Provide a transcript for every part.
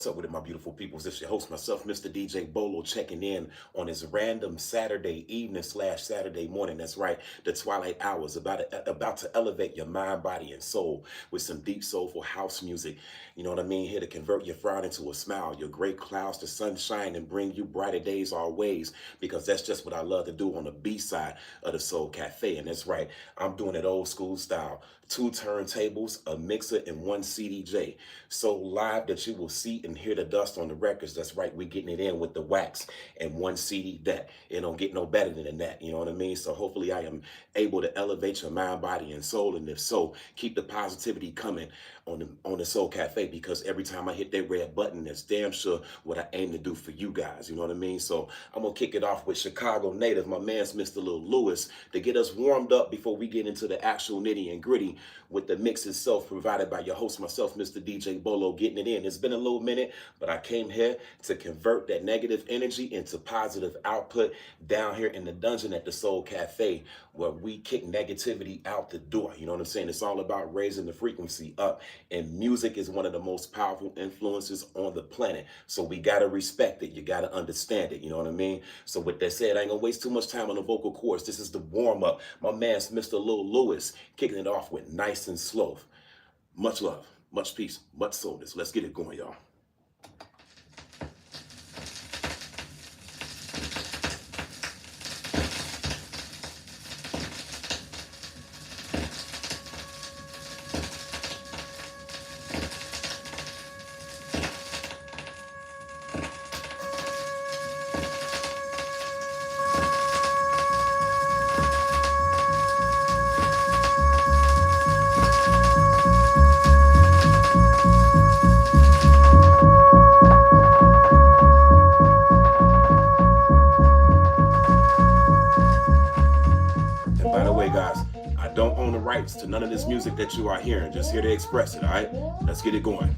What's up with it, my beautiful peoples? This is your host, myself, Mr. DJ Bolo, checking in on his random Saturday evening slash Saturday morning. That's right, the twilight hours, about to elevate your mind, body, and soul with some deep, soulful house music. You know what I mean? Here to convert your frown into a smile, your gray clouds to sunshine, and bring you brighter days always. Because that's just what I love to do on the B side of the Soul Cafe. And that's right, I'm doing it old school style. 2 turntables, a mixer, and 1 CDJ. So live that you will see and hear the dust on the records. That's right, we're getting it in with the wax and 1 CD deck. It don't get no better than that, you know what I mean? So hopefully I am able to elevate your mind, body, and soul. And if so, keep the positivity coming on the Soul Cafe, because every time I hit that red button, that's damn sure what I aim to do for you guys, you know what I mean? So I'm gonna kick it off with Chicago native, my man's Mr. Lil Lewis, to get us warmed up before we get into the actual nitty and gritty with the mix itself, provided by your host, myself, Mr. DJ Bolo, getting it in. It's been a little minute, but I came here to convert that negative energy into positive output down here in the dungeon at the Soul Cafe, where we kick negativity out the door. You know what I'm saying? It's all about raising the frequency up, and music is one of the most powerful influences on the planet. So we got to respect it. You got to understand it. You know what I mean? So with that said, I ain't gonna waste too much time on the vocal cords. This is the warm up. My man's Mr. Lil Lewis kicking it off with Nice and Slow. Much love, much peace, much soulness. Let's get it going, y'all. By the way, guys, I don't own the rights to none of this music that you are hearing. Just here to express it, all right? Let's get it going.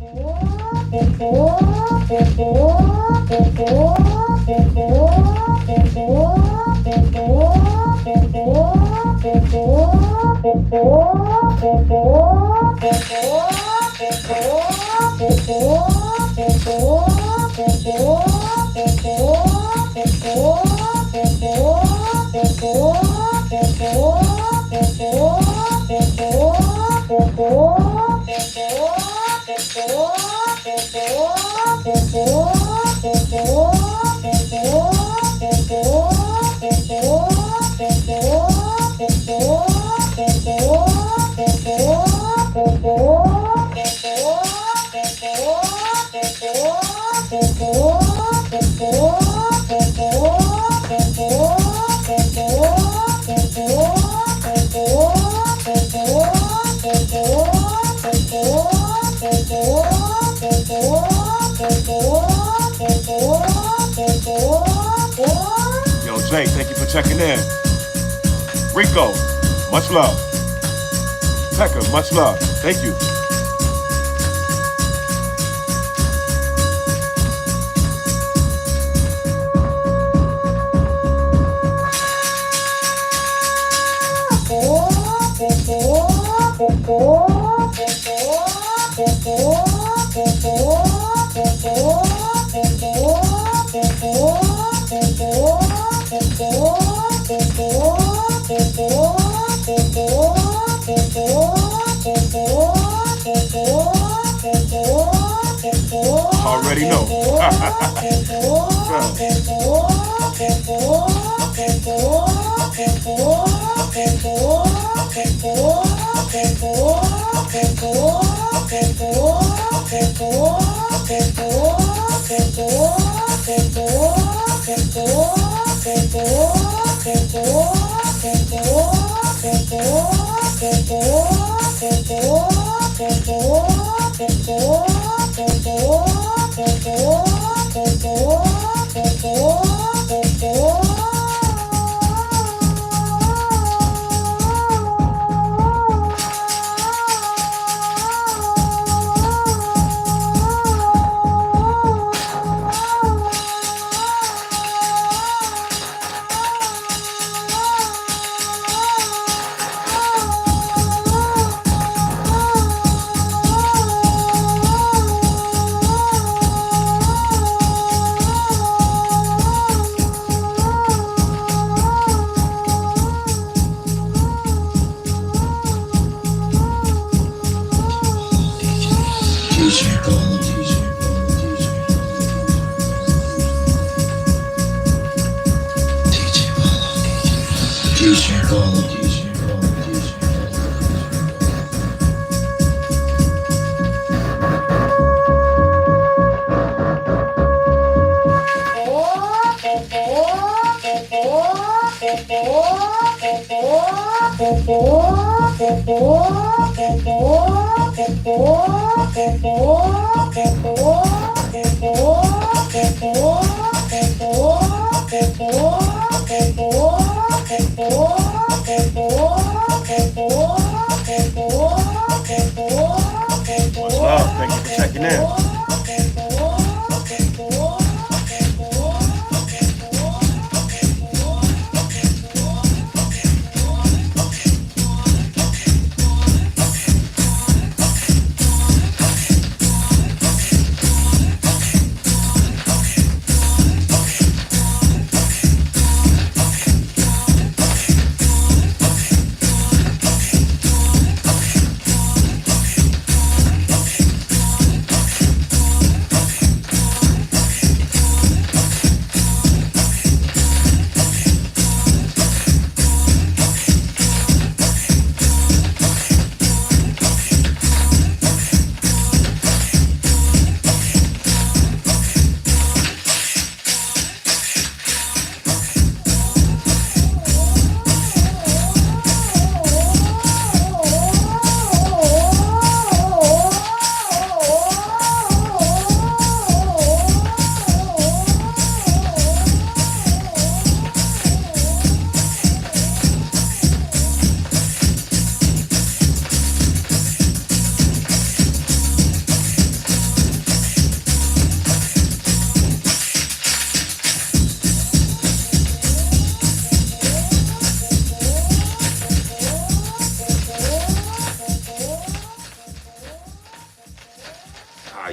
Yo, Jay, thank you for checking in. Rico, much love. Pekka, much love. Thank you. Already know. Thank you for checking in.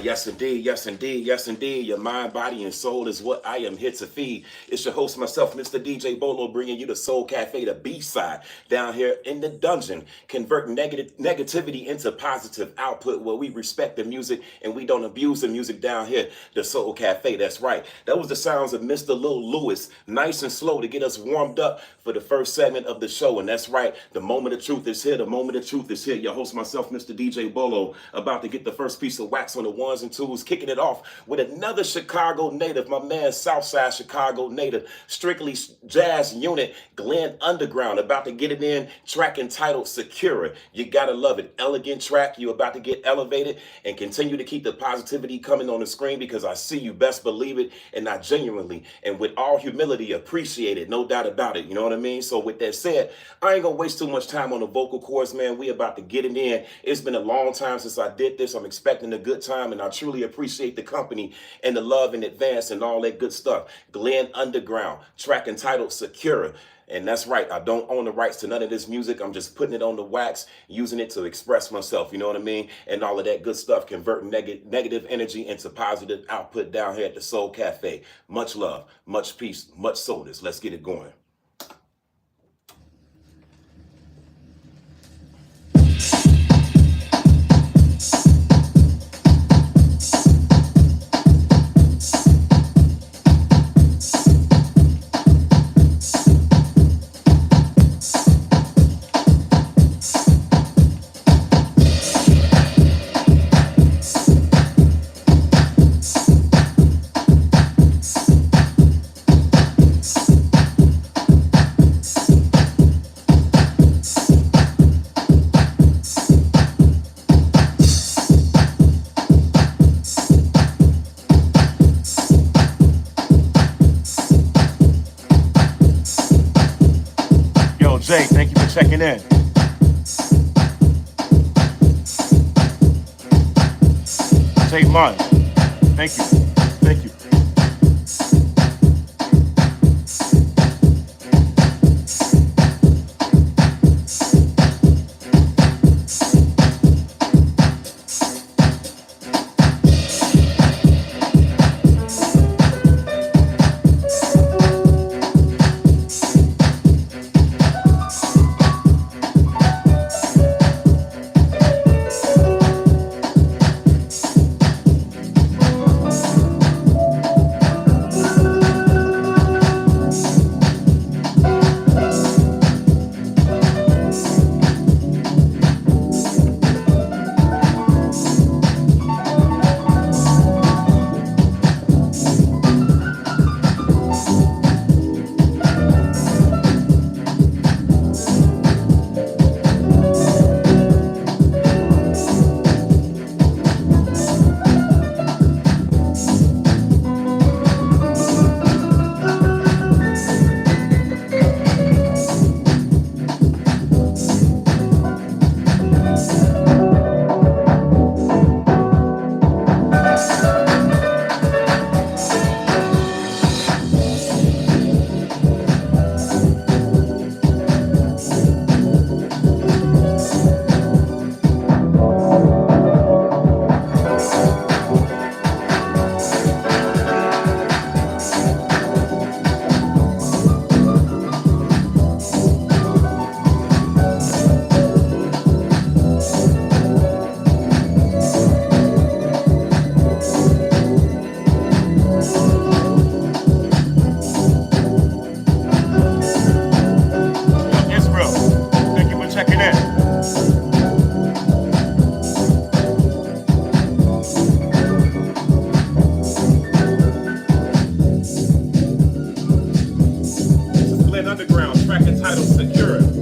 Yes, indeed. Yes, indeed. Yes, indeed. Your mind, body, and soul is what I am here to feed. It's your host, myself, Mr. DJ Bolo, bringing you the Soul Cafe, the B-side, down here in the dungeon, converting negativity into positive output where we respect the music and we don't abuse the music down here, the Soul Cafe. That's right. That was the sounds of Mr. Lil Lewis, nice and slow to get us warmed up for the first segment of the show. And that's right. The moment of truth is here. The moment of truth is here. Your host, myself, Mr. DJ Bolo, about to get the first piece of wax on the ones and twos, kicking it off with another Chicago native, my man, Southside Chicago native, strictly jazz unit, Glenn Underground, about to get it in, track entitled Secure. You gotta love it. Elegant track. You about to get elevated and continue to keep the positivity coming on the screen because I see you, best believe it, and I genuinely and with all humility appreciate it, no doubt about it. You know what I mean? So with that said, I ain't gonna waste too much time on the vocal cords, man. We about to get it in. It's been a long time since I did this. I'm expecting a good time, and I truly appreciate the company and the love in advance and all that good stuff. Glenn Underground, track entitled Secure. And that's right, I don't own the rights to none of this music. I'm just putting it on the wax, using it to express myself, you know what I mean? And all of that good stuff, converting negative energy into positive output down here at the Soul Cafe. Much love, much peace, much soulness. Let's get it going. Jay, thank you for checking in. Jay Martin, thank you. Thank you. title secure.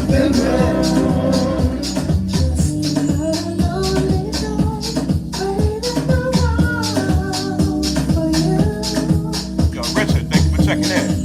Yo, Richard, thank you for checking in.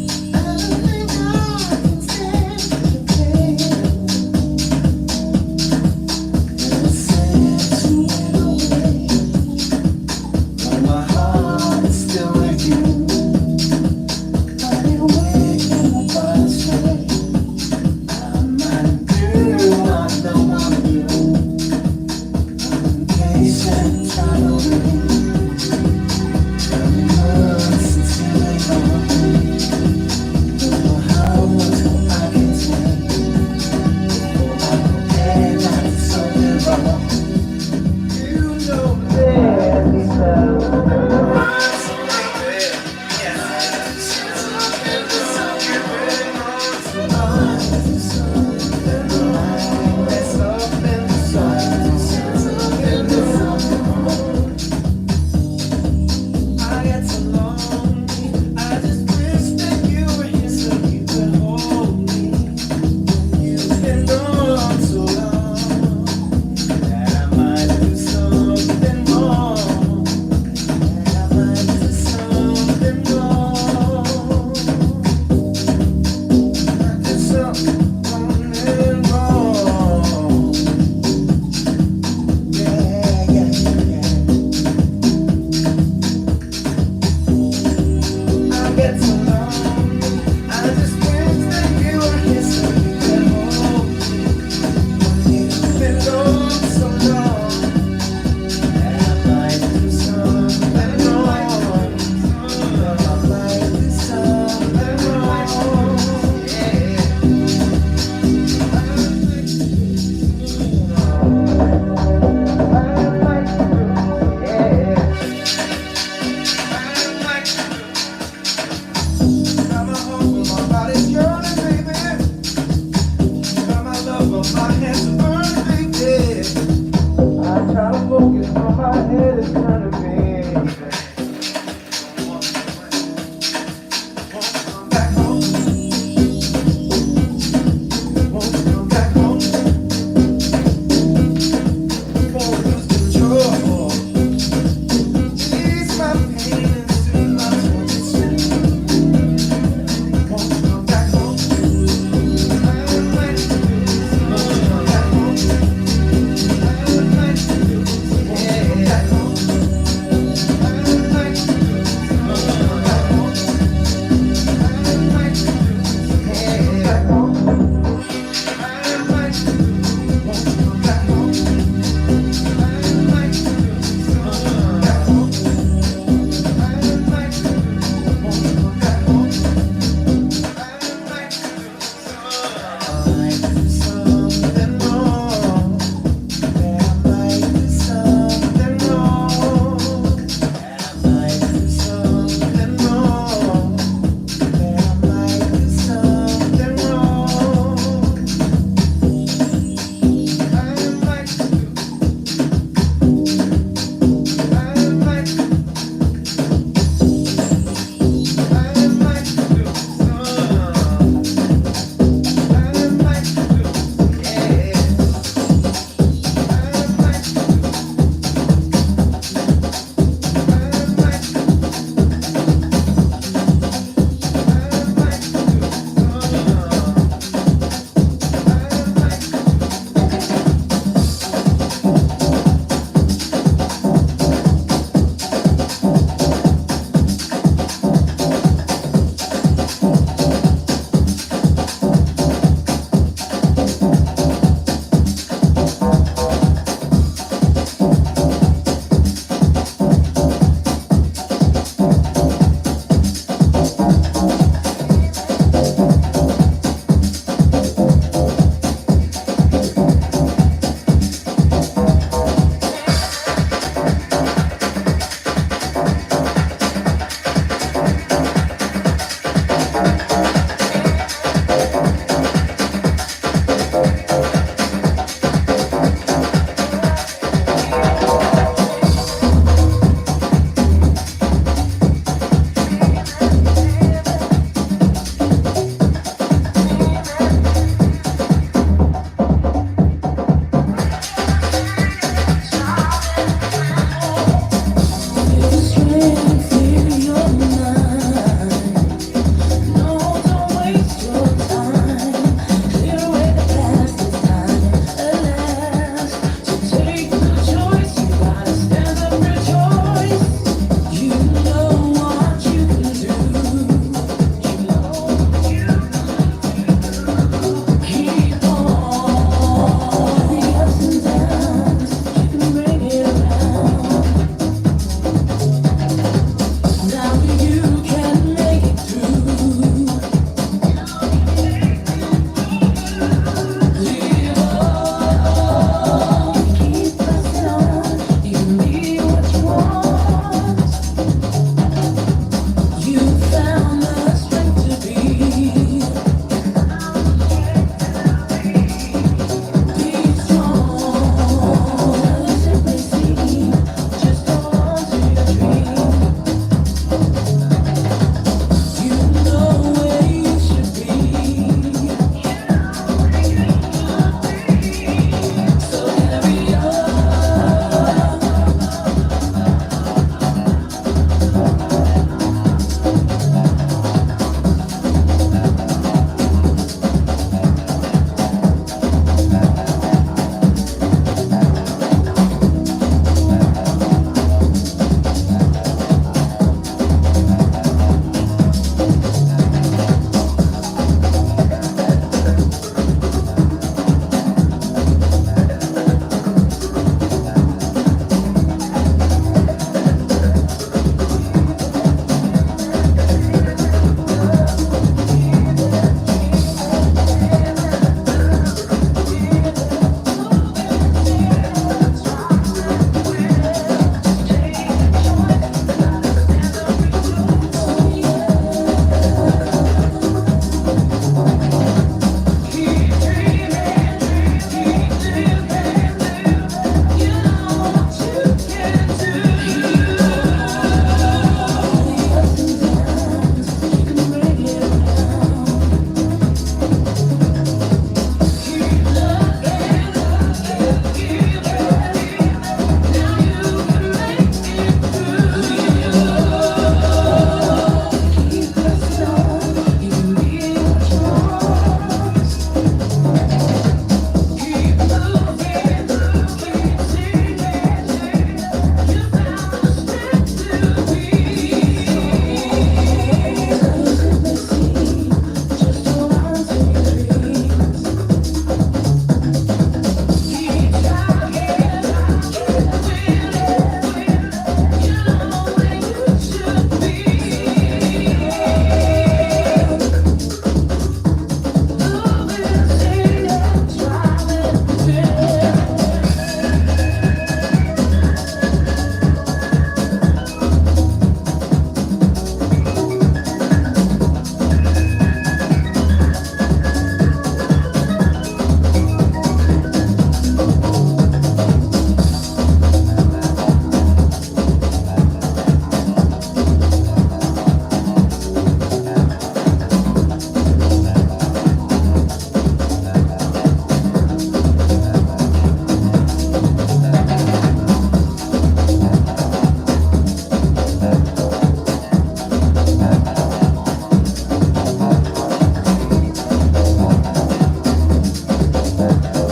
Check that out.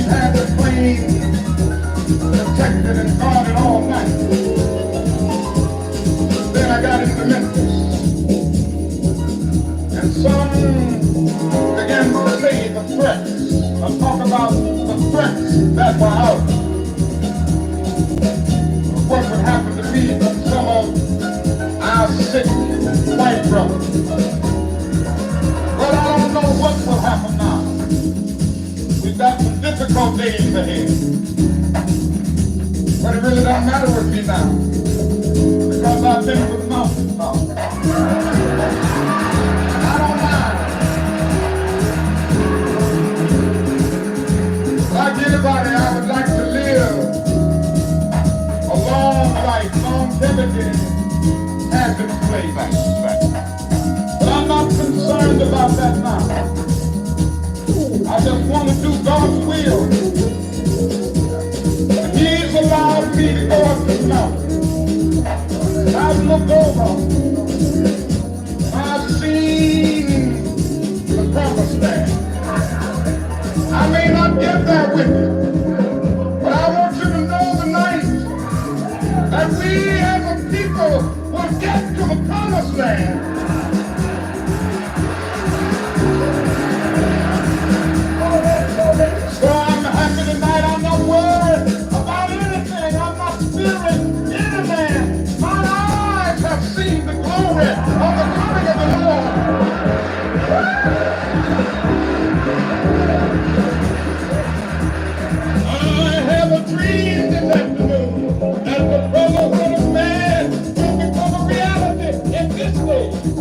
had the plane protected and guarded all night. Then I got into Memphis, and some began to say the threats, or talk about the threats that were out. What would happen to me from some of our sick white brothers. But I don't know what will happen now. We've got some difficult days ahead. But it really doesn't matter with me now, because I've been to the mountaintop. I don't mind. Like anybody, I would like to live a long life. Longevity has its place. But I'm not concerned about that now. I just want to do God's will. And He's allowed me to go up this mountain. I've looked over. I've seen the promised land. I may not get there with you, but I want you to know tonight that we as a people will get to the promised land. So I'm happy tonight. I'm not worried about anything. I'm not fearing any man. My eyes have seen the glory of the coming of the Lord. I have a dream this afternoon that the brotherhood of man will become a reality in this day.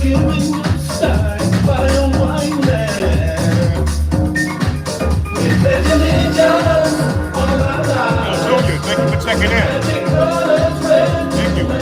Yo, Junior, thank you for checking in. Thank you.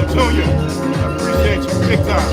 Yo, Junior, I appreciate you big time.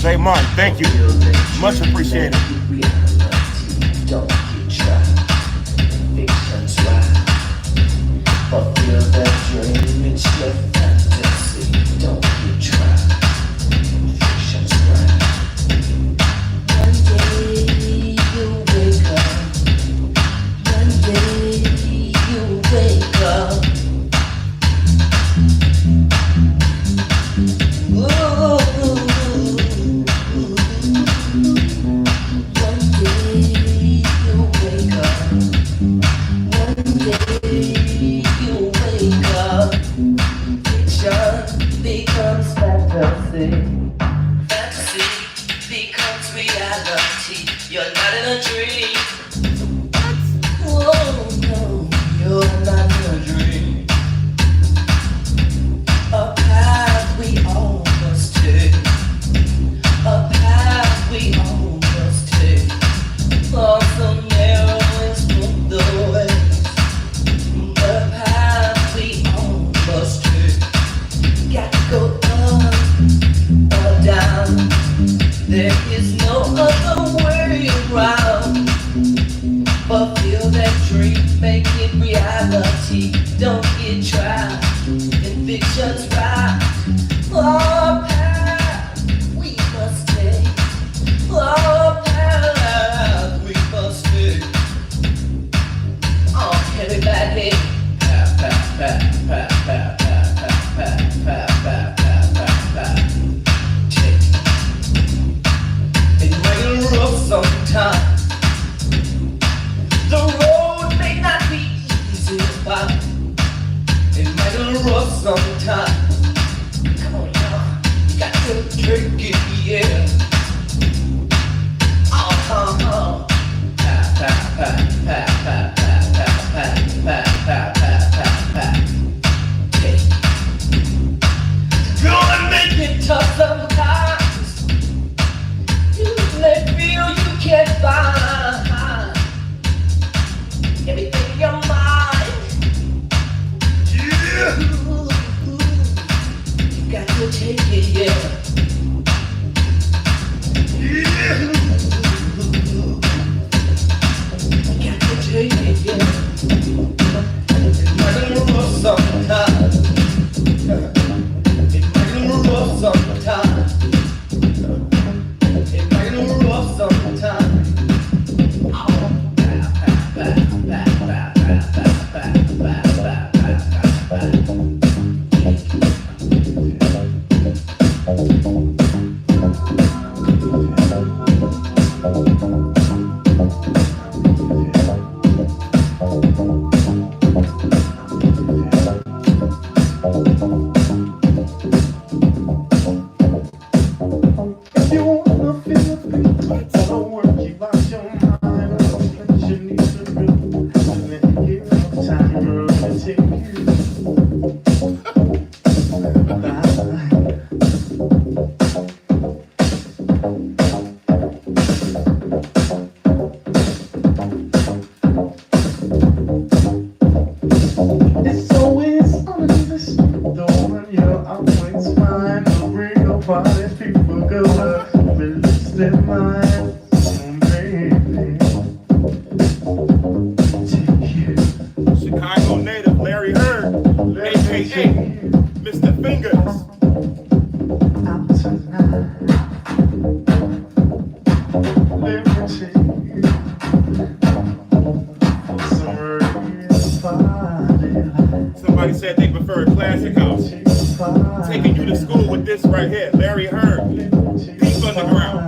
J. Martin, thank you. Much appreciated. Fulfill that dream, it's your fantasy. Don't you try. something. Fantasy becomes reality. You're not in a dream. Oh no, you're not in a dream. A path we all must take. A path we all must take. For so narrow and smooth the way. The path we all must take. Got to go up or down. There is no other way around. Fulfill that dream, make it reality. Don't get trapped in fiction's ride. Oh, path we must take. Oh, path we must take. Oh, carry back here. Path, path, path, path, path, path, path, path, path, path, path, path. Take. It might rough sometimes. The road may not be easy to find. It might get rough sometimes. Come on, y'all, you got to take it, yeah. Oh, pa, pa, pa, pa, pa, pa, pa, pa, pa, pa, pa, pa. Hey. Gonna make it tough sometimes. You may feel you can't find everything in your mind. You got to take it, yeah. You got to take it, yeah. It might get rough sometimes. It might get rough sometimes. It might get rough sometimes. Chicago native Larry Heard, aka Mr. Fingers. Somebody said they prefer a classic house. Taking you to school with this right here, Larry Heard, Deep Underground.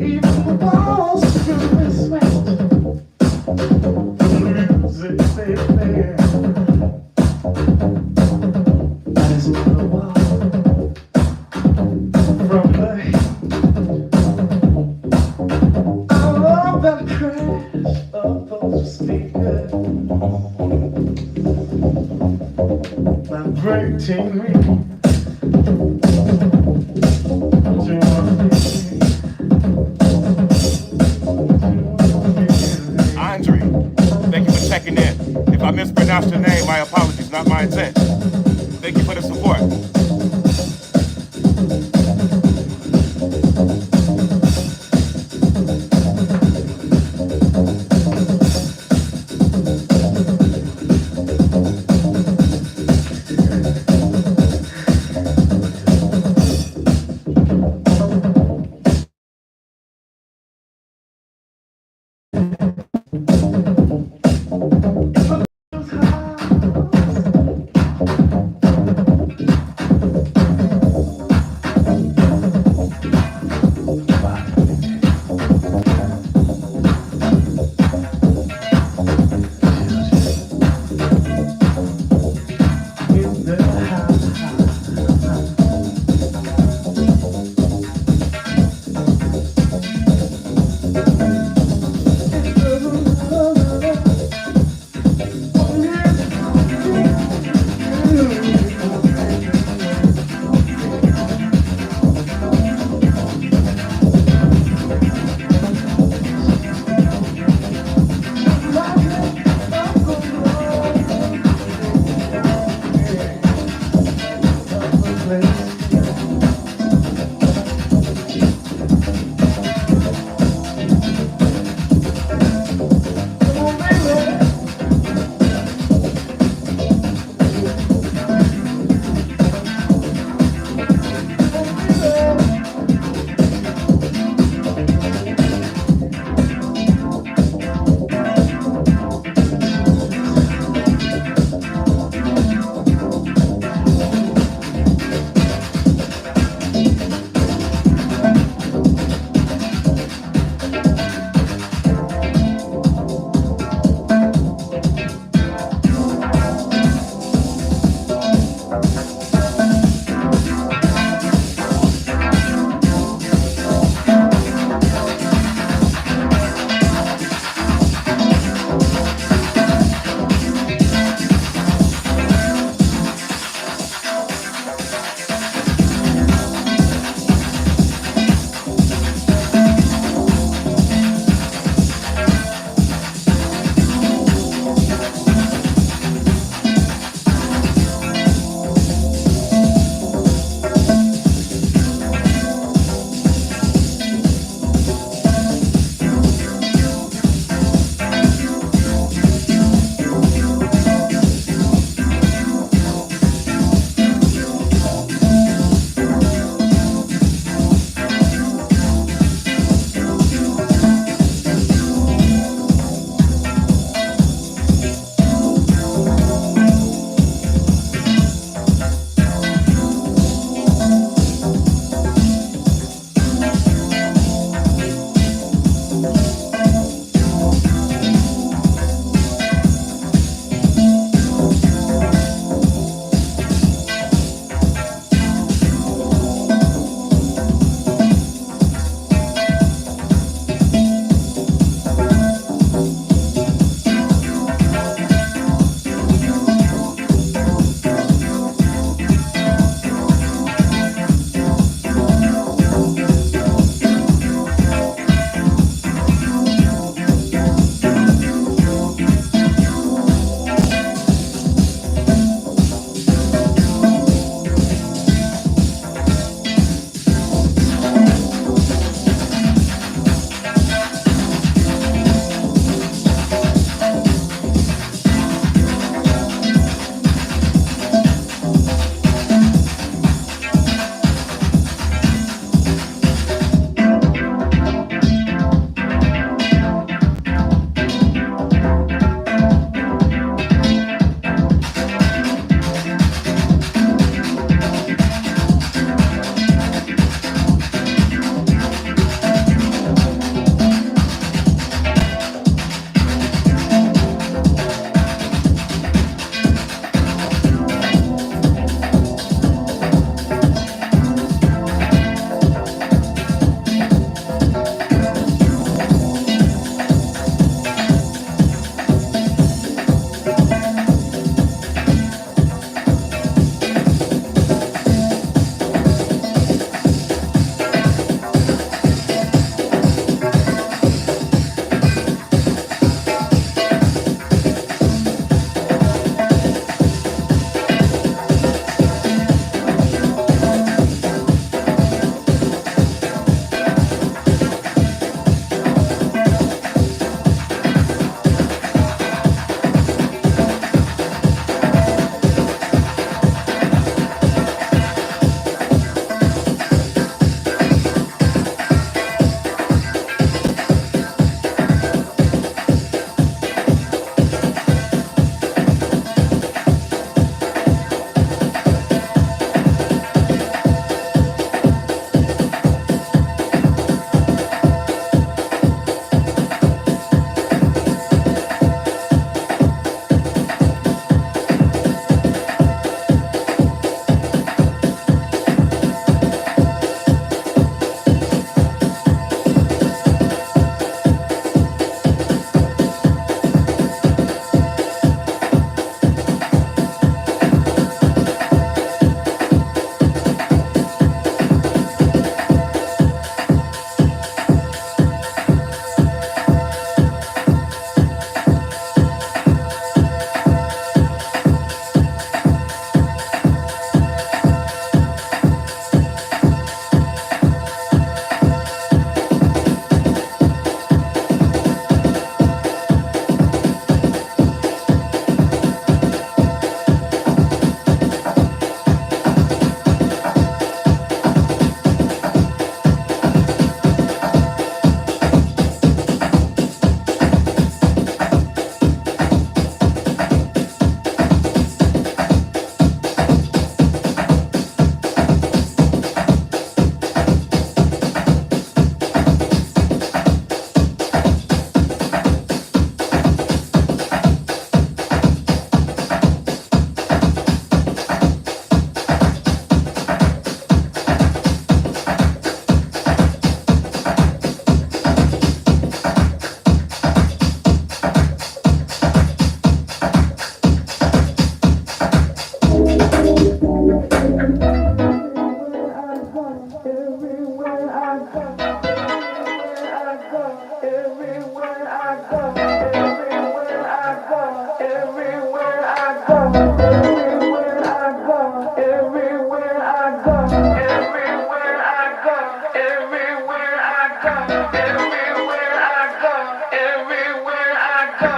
Even the walls feel this way. Andre, thank you for checking in. If I mispronounced your name, my apologies, not my intent. Thank you for the support.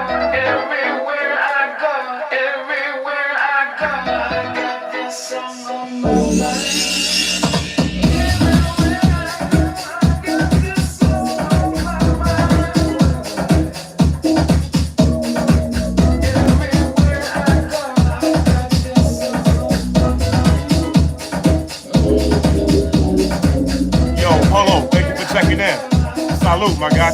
Everywhere I go, everywhere I go, I got this song on my mind. Yo, Bolo, thank you for checking in. Salute, my guy.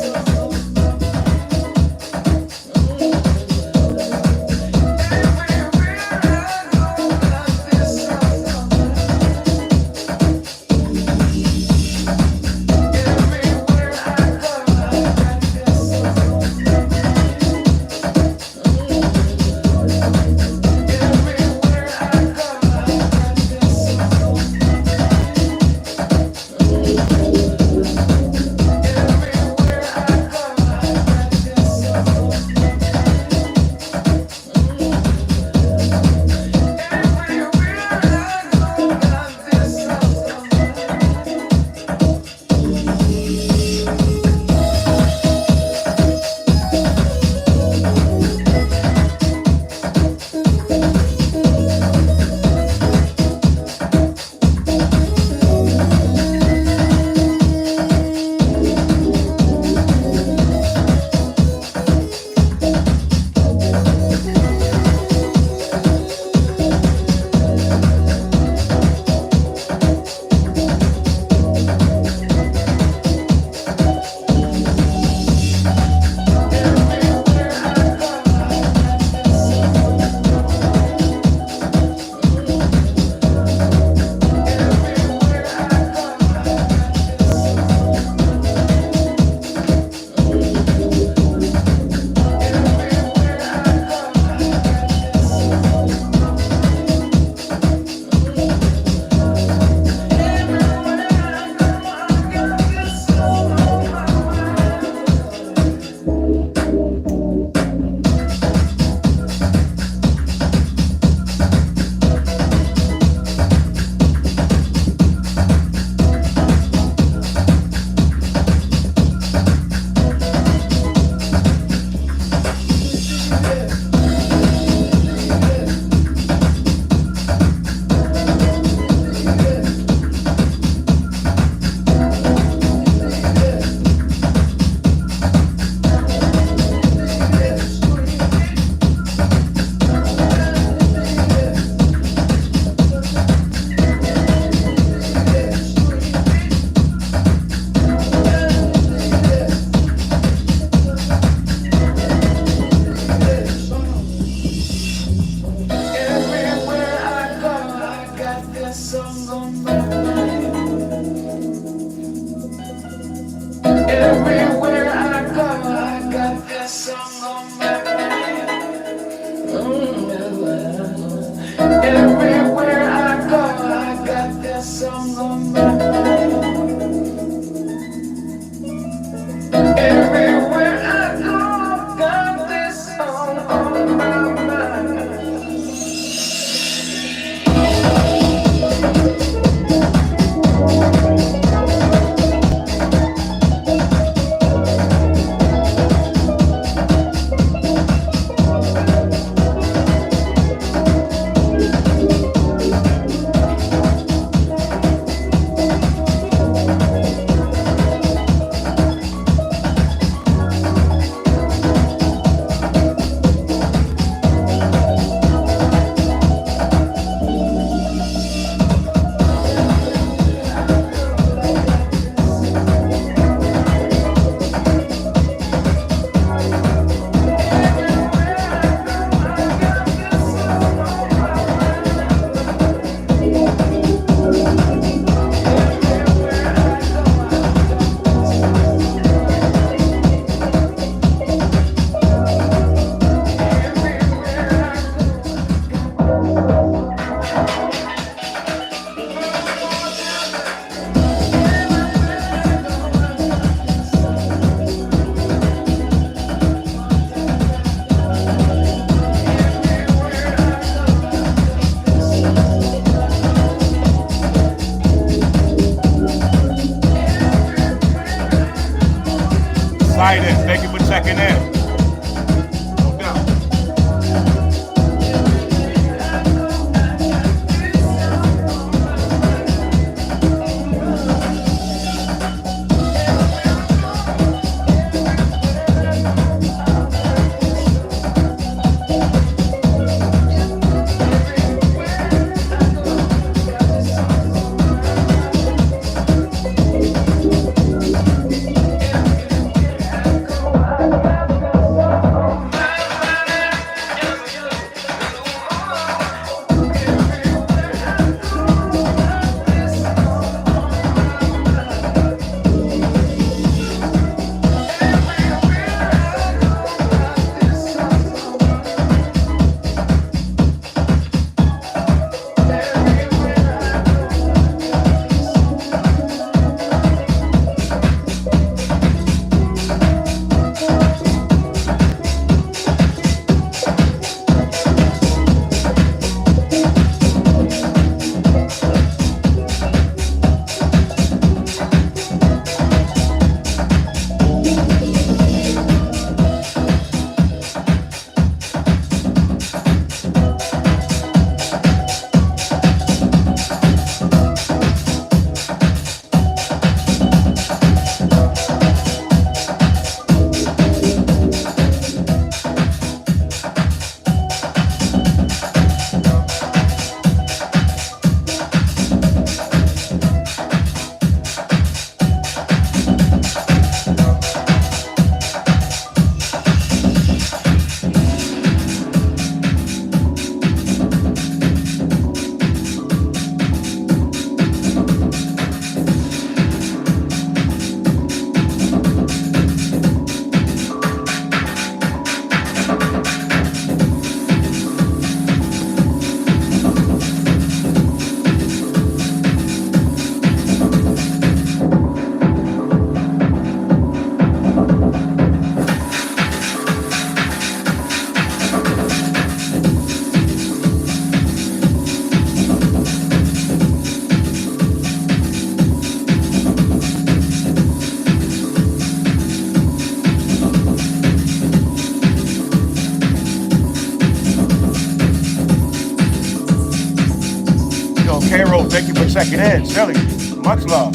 Thank you for checking in. Shelly, much love.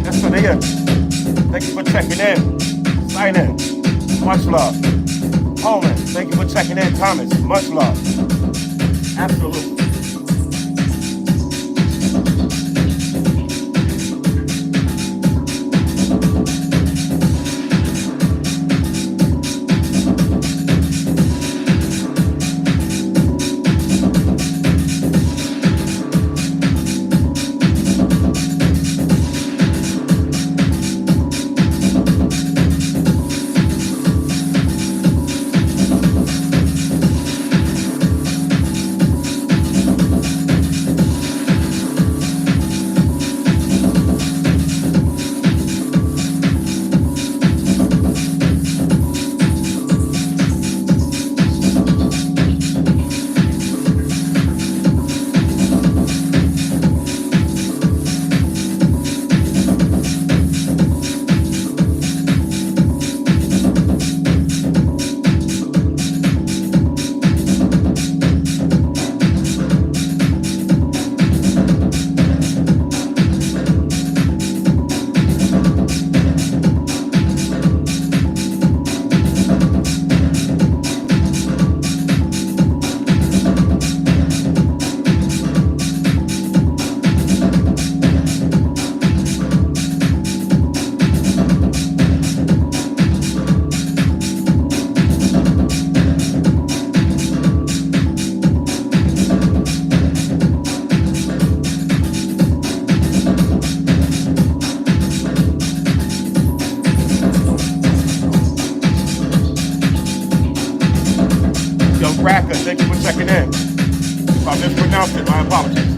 Estelia, thank you for checking in. Sign in. Much love. Holman, thank you for checking in. Thomas, much love. Absolutely. Thank you for checking in. If I mispronounced it, my apologies.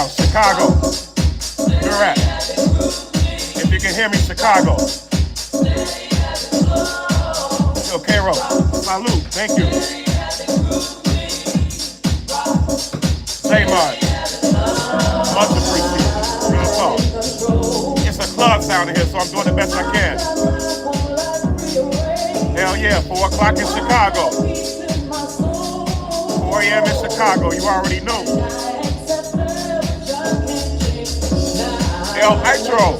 house, Chicago. Where at? If you can hear me, Chicago. Yo, K-Ro, salute, thank you. J-Mod, much appreciated. Real talk. It's a club sound in here, so I'm doing the best I can. Hell yeah, 4 o'clock in Chicago. 4 a.m. in Chicago, you already know. El Hydro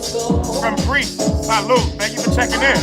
from Greece, salute, thank you for checking in.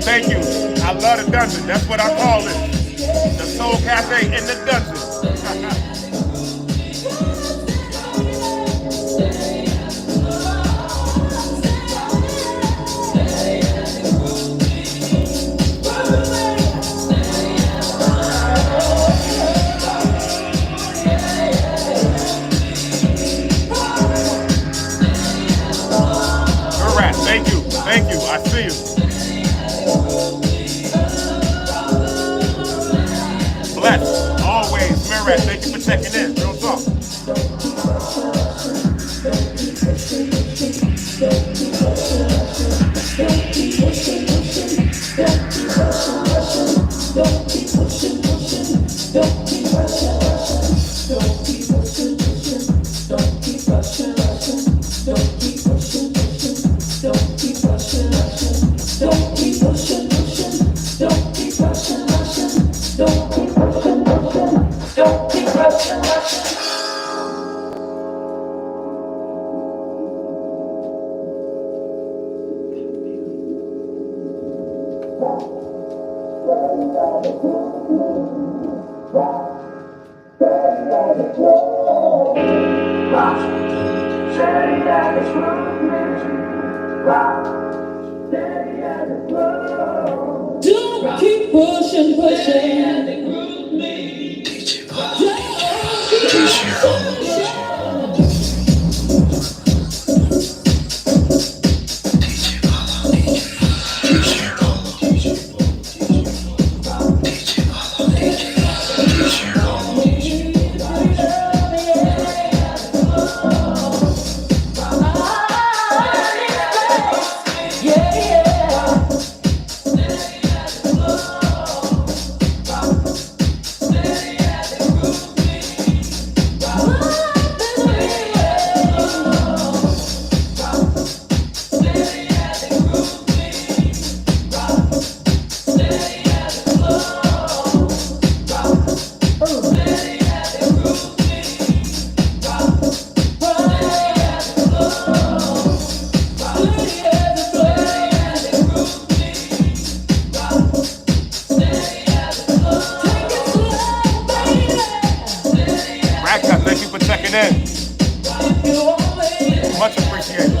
Thank you. I love the dungeon. That's what I call it. The Soul Cafe in the dungeon. All right. Thank you. Thank you. I see you. Always, Mirat, thank you for checking in. Real talk. Don't keep pushing, pushing. Much appreciated.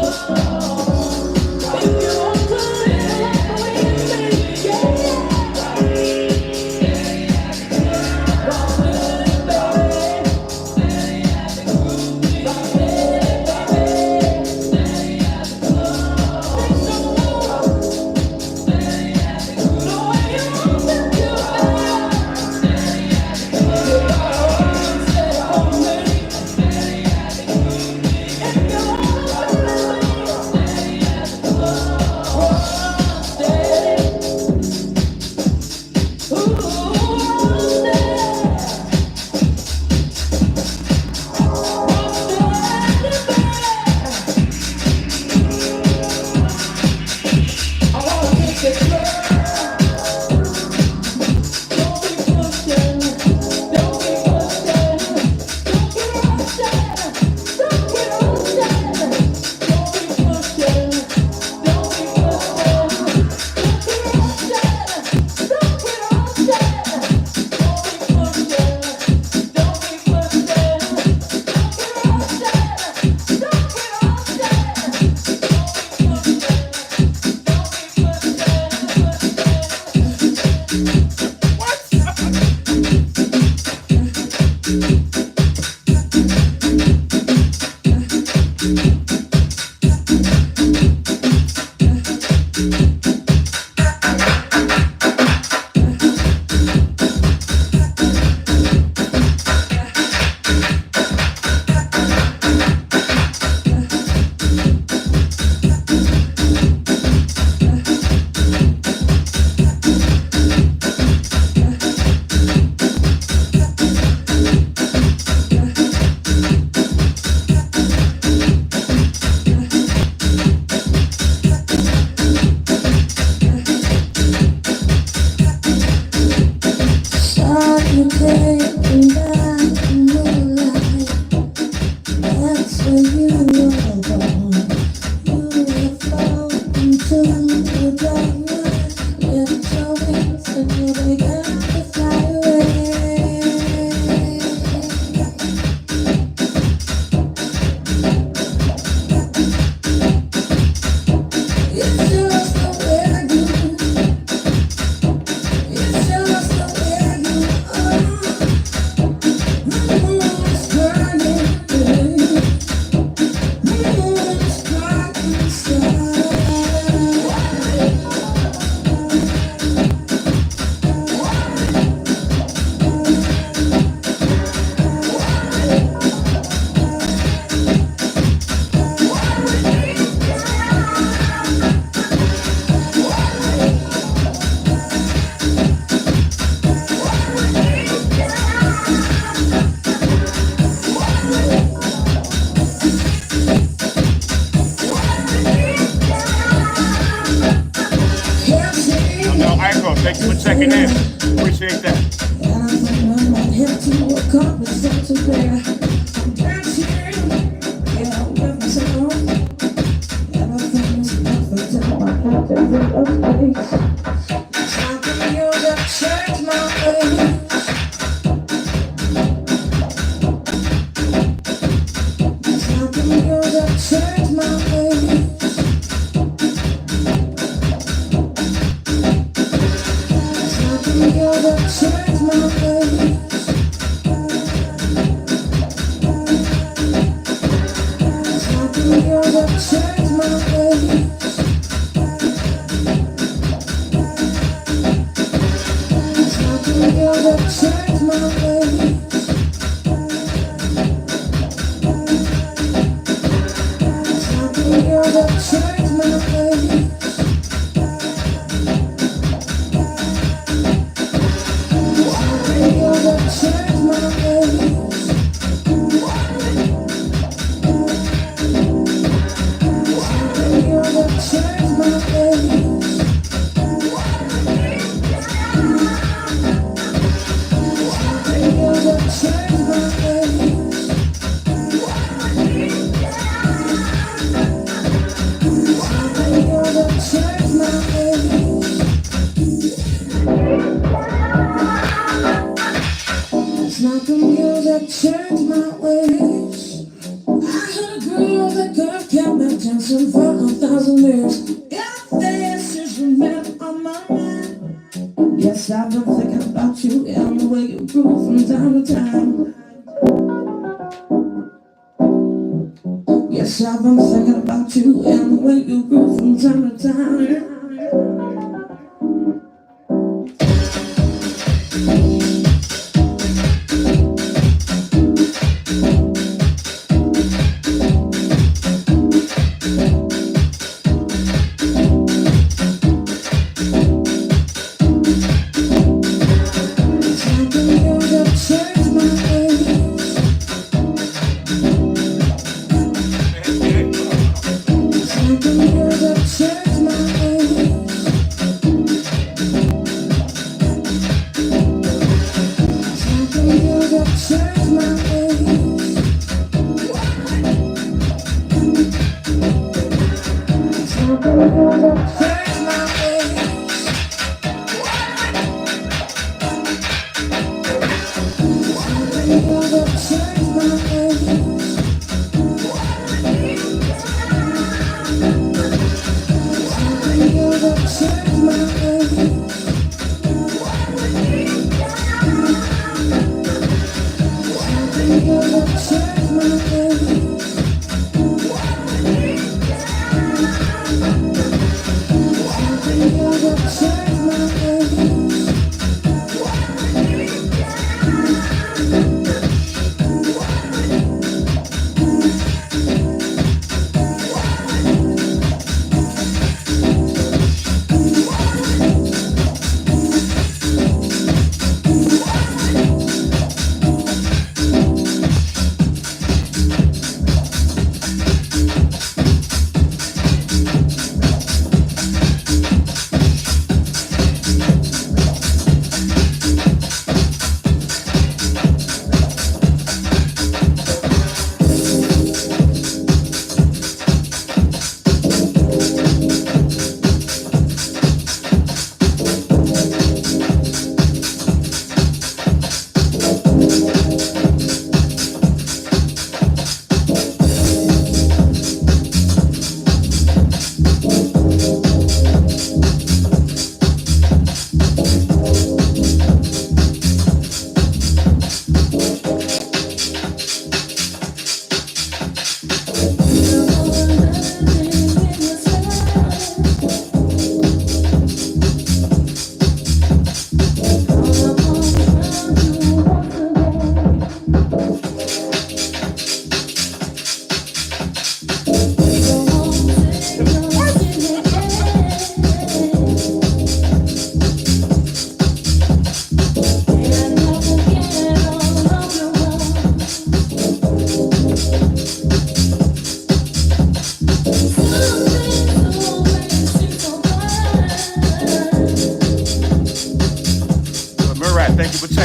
Thank you for checking in. Appreciate that.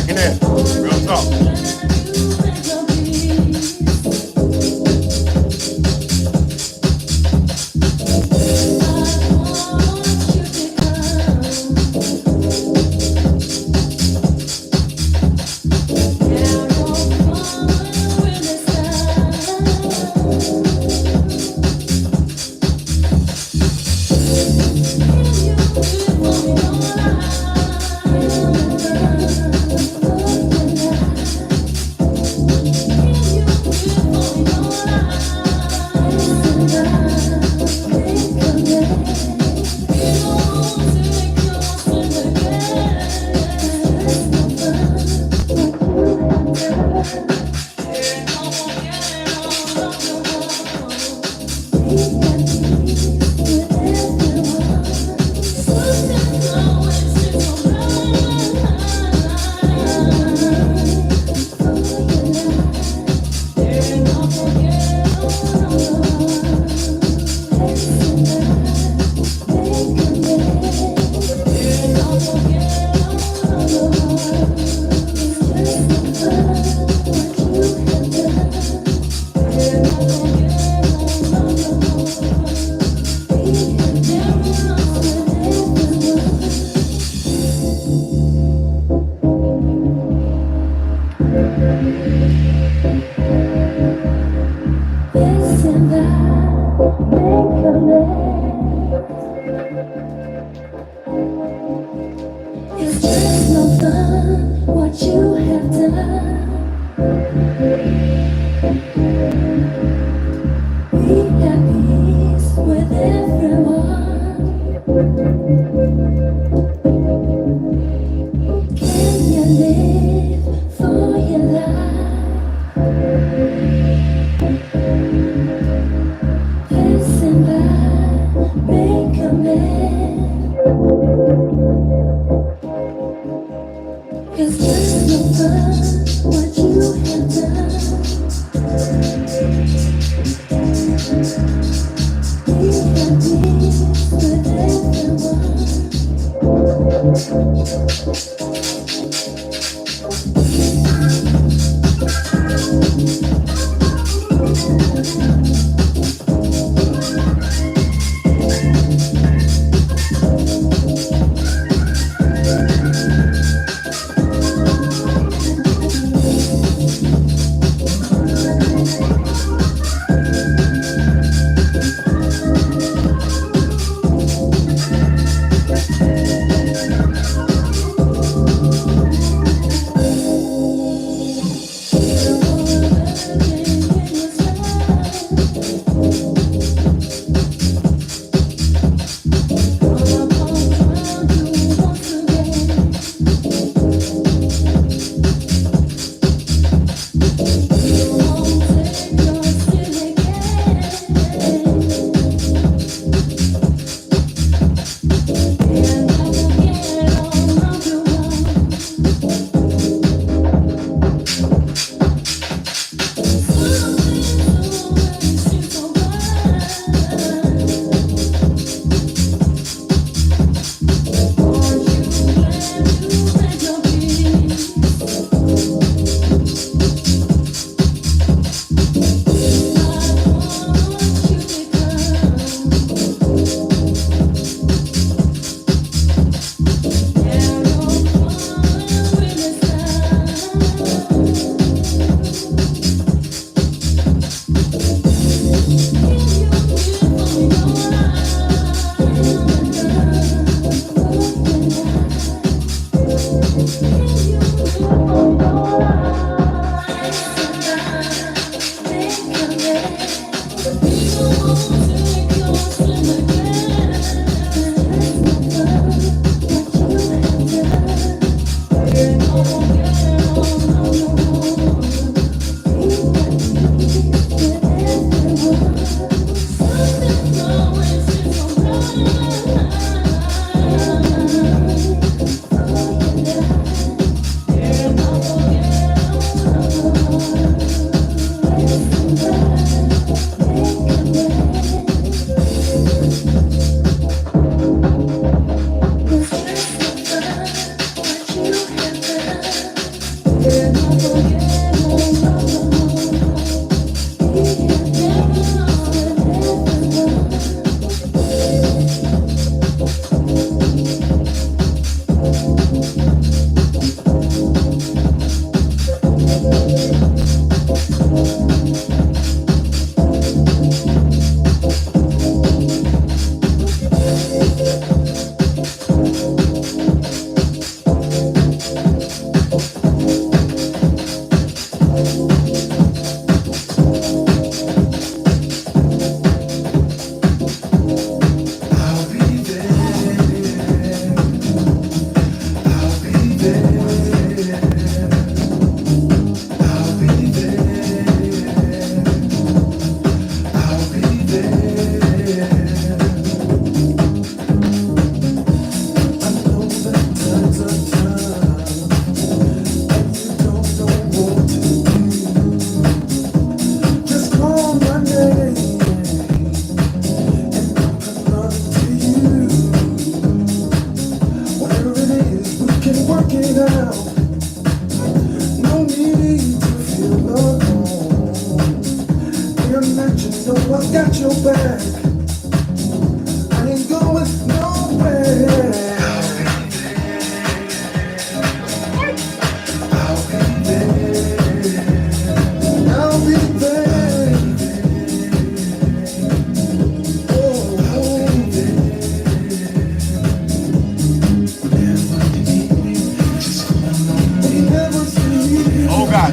checking in. Real talk.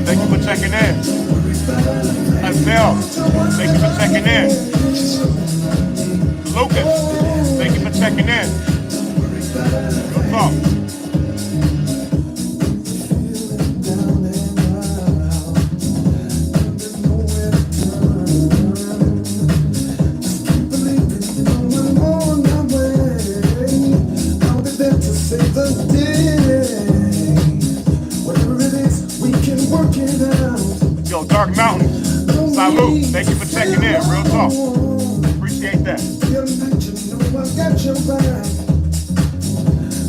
Thank you for checking in. Estelle, thank you for checking in. Lucas, thank you for checking in. Good talk. Yo, Dark Mountain, salute. Thank you for checking in. Real talk. Appreciate that.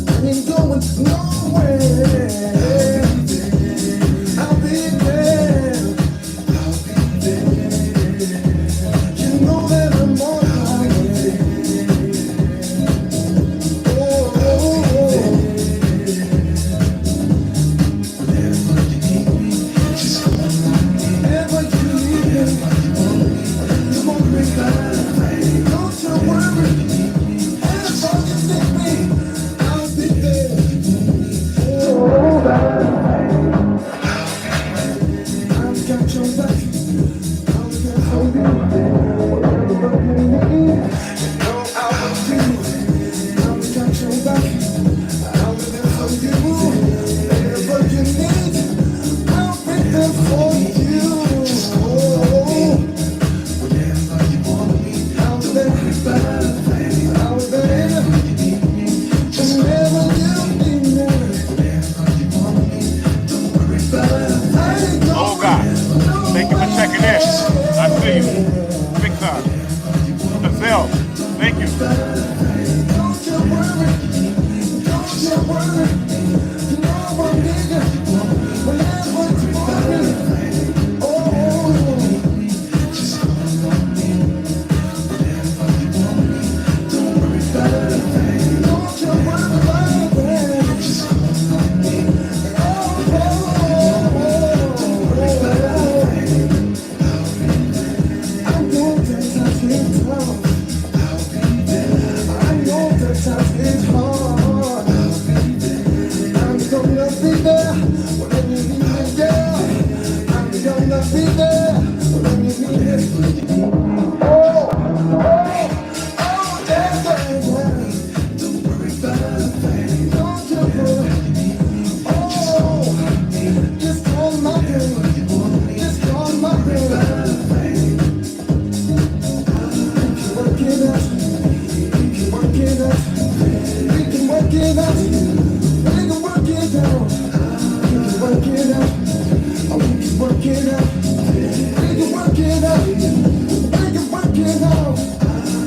I ain't going nowhere. I'll be there. I'll be there. You know that I'm on my way. Oh, oh, oh. Whenever you need me, just come on. Whenever you need me, you won't break my life. Don't you worry. As long as you need me, I'll be there. Oh, I've got your back. I'll get for you. Whatever you need, you know I will do. I've got your back. I'll be there for you. Whatever you need, I'll be there for you. Oh, whenever you want me, I'll be there. I'll be there. Whenever you need me, whenever you want me, don't worry about it. Oh God, thank you for checking in. I see you. Big time. Azelle, thank you. Don't you worry. Don't you worry. You know I'm nigga. Whenever you want me. Oh, just call on me. Whenever you want me. Don't worry about it. Don't you worry about it. Just call on me. Don't worry about it. I know that times get tough. I know that times get hard. I'm gonna be there when you need me, girl. I'm gonna be there when you need me. Oh, yeah. Don't worry about it. Don't you worry. Oh, just call my name. Just call my name. Work it out. We can work it out. We can work it out. We can work it out. We can work it out. Oh, we can work it out. We can work it out. We can work it out.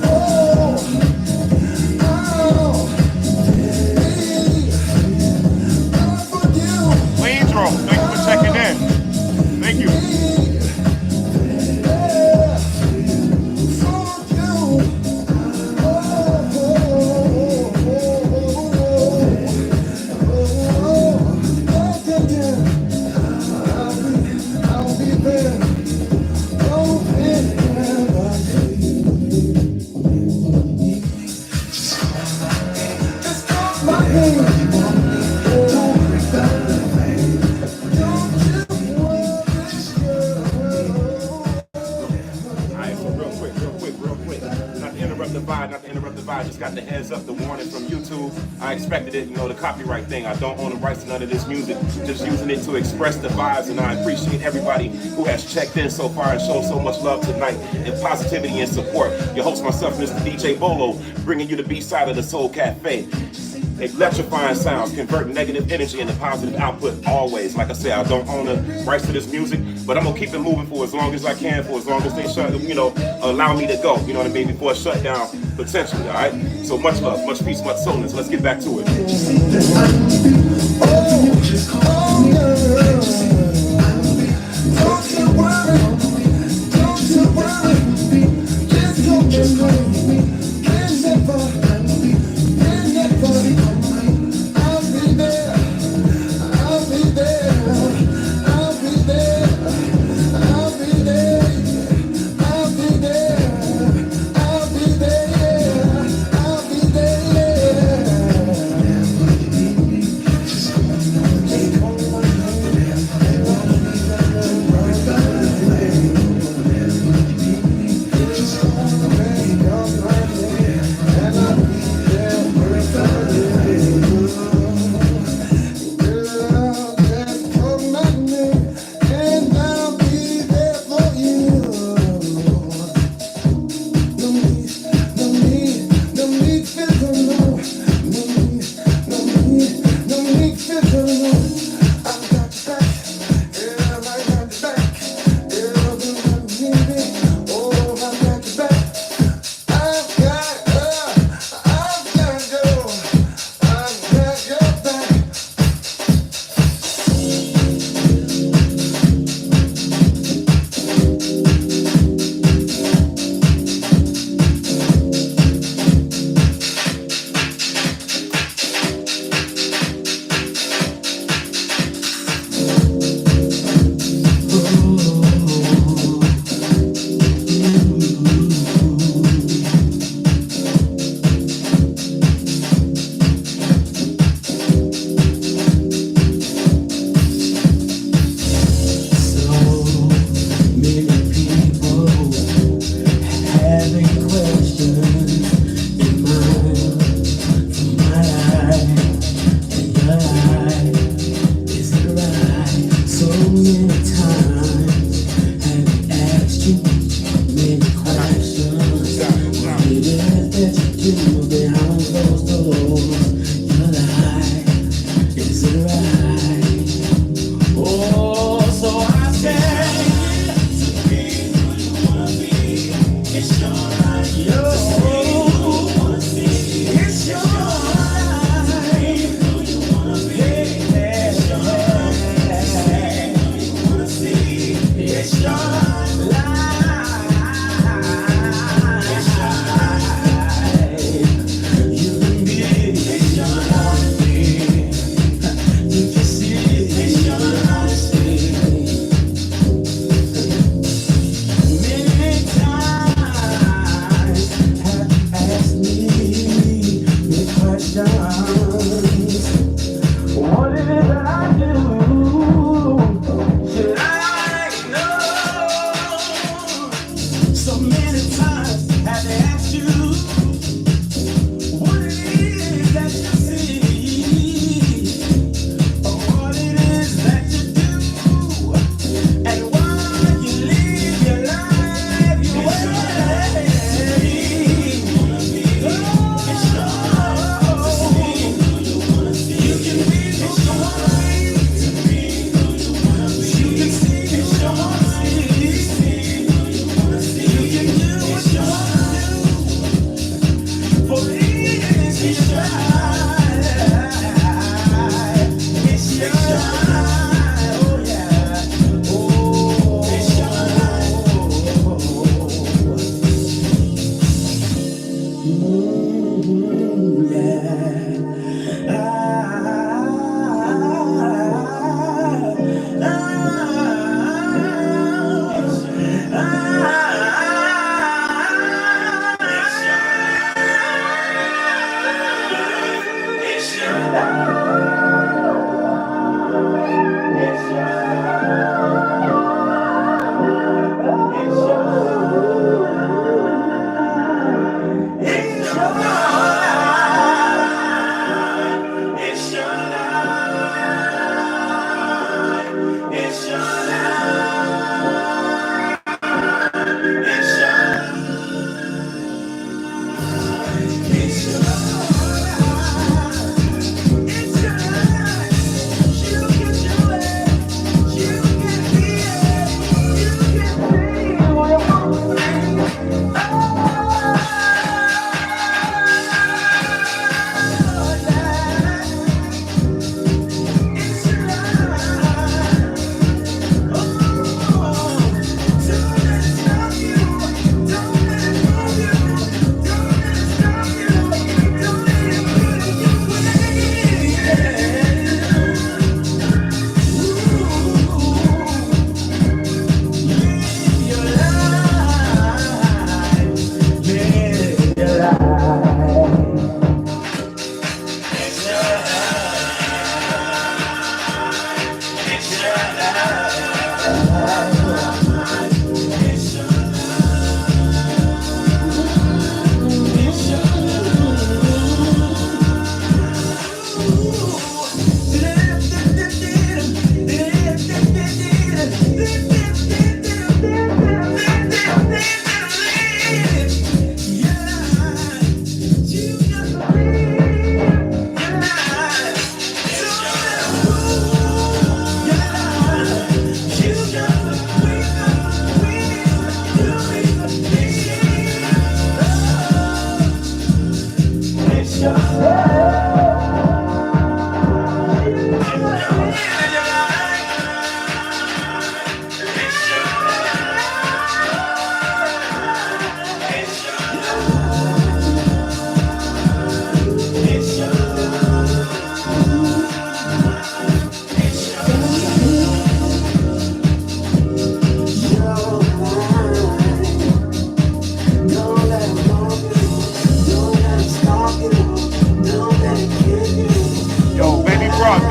Oh, oh, hey, for you. Leandro, thank you for checking in. Thank you. Yeah, for you. I'll be there. Oh, just call my name. Don't worry about it. Don't you worry, Alright, so real quick. Not to interrupt the vibe, just got the heads up, the warning from YouTube. I expected it, the copyright thing. I don't own the rights to none of this music, just using it to express the vibes, and I appreciate everybody who has checked in so far and shown so much love tonight and positivity and support. Your host, myself, Mr. DJ Bolo, bringing you the B-side of the Soul Cafe. Electrifying sounds, converting negative energy into positive output always. Like I said, I don't own the rights to this music, but I'm gonna keep it moving for as long as I can, for as long as they allow me to go, you know what I mean, before a shutdown, potentially, all right? So much love, much peace, much soulness. Let's get back to it. Don't you worry, just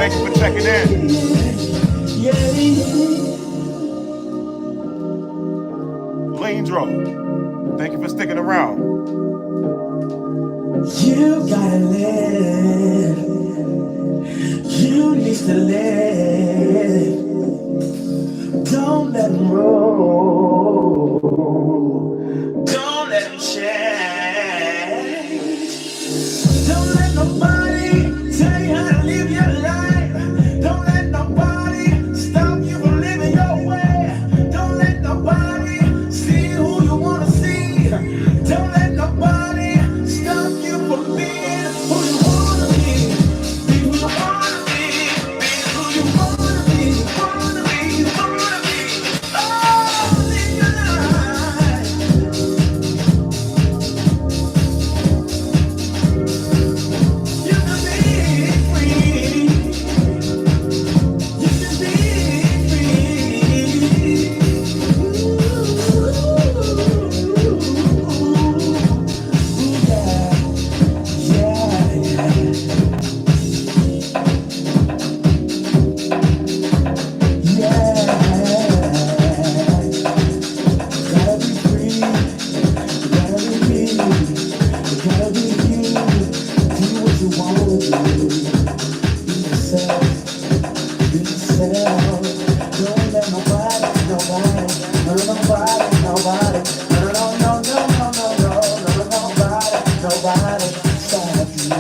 Thank you for checking in. Leandro, thank you for sticking around. You gotta live. You need to live. Don't let them roll. Don't let them change. Don't let nobody tell you how to live your life. Don't let nobody stop you from living your way. Don't let nobody see who you wanna see. Don't let nobody stop you from being who you wanna be. Be who you wanna be. Be who you wanna be. Wanna be, wanna be. Oh, live your life. You can be free. You can be free. Nobody stop you.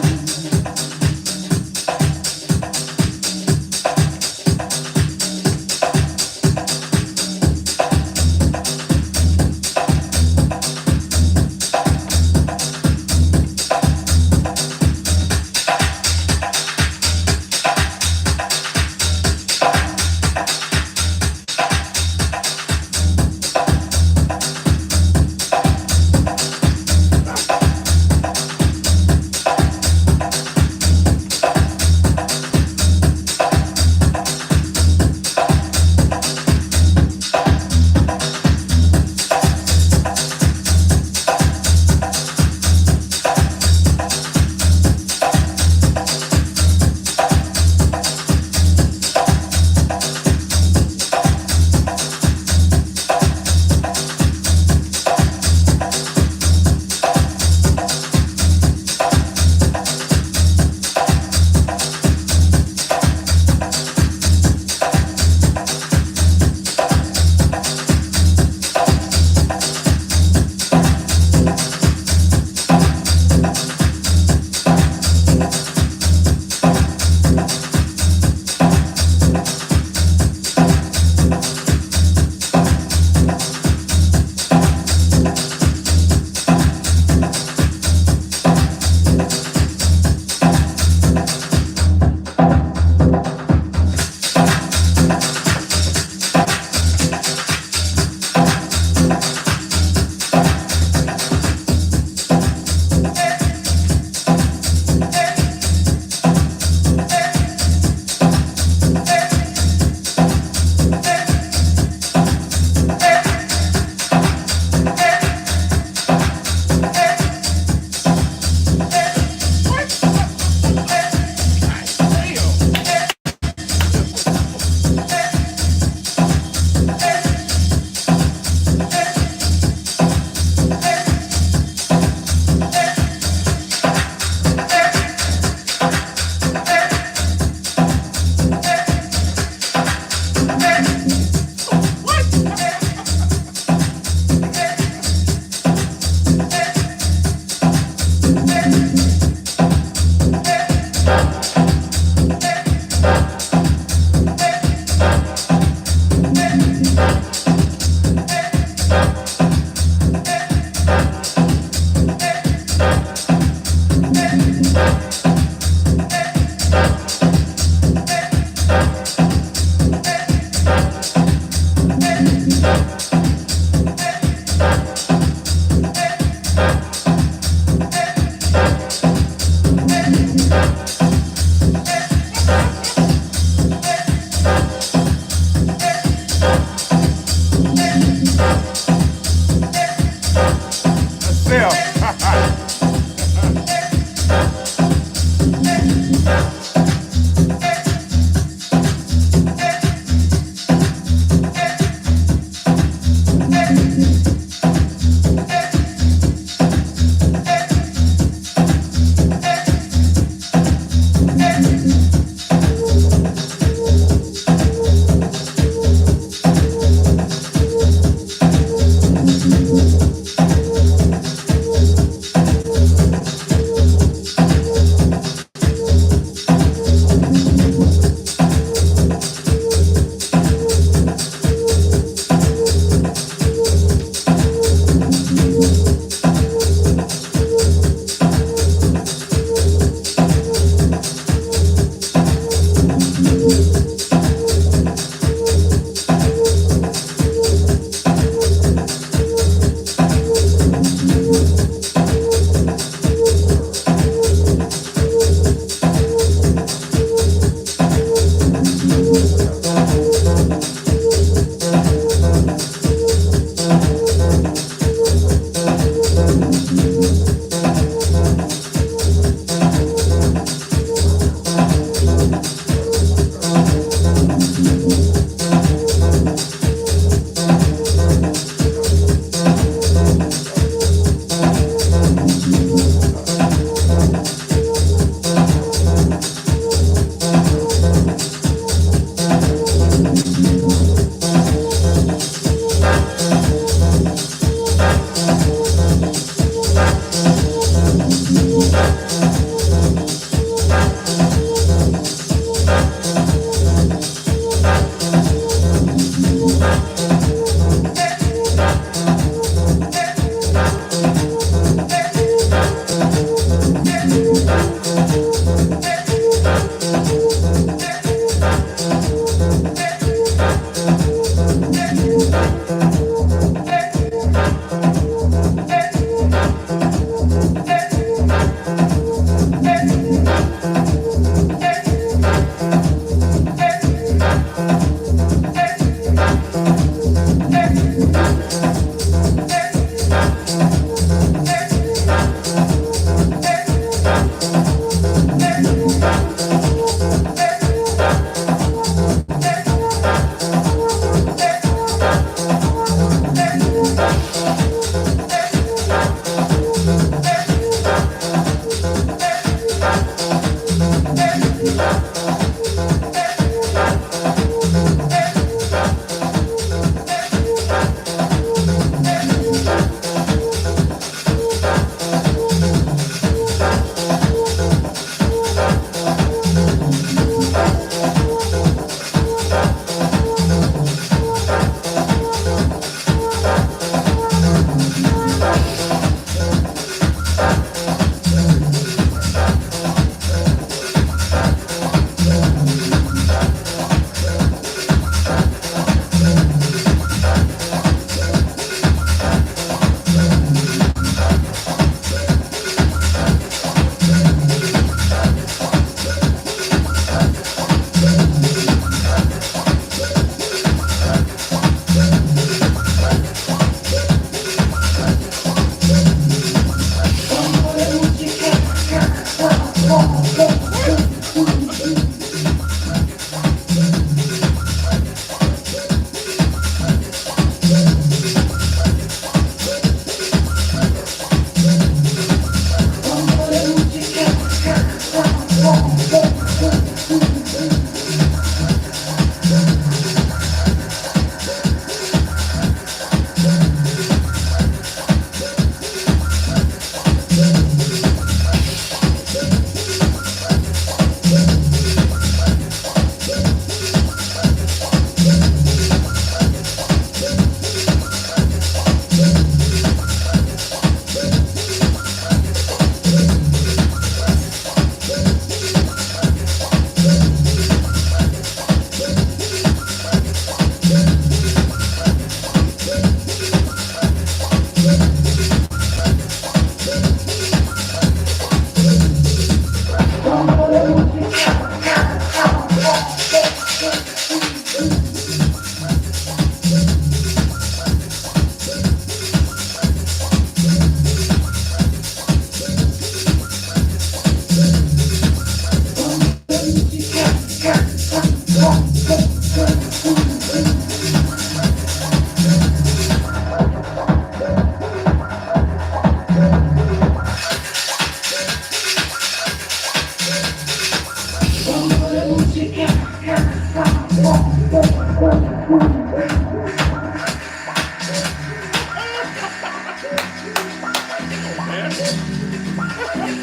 Música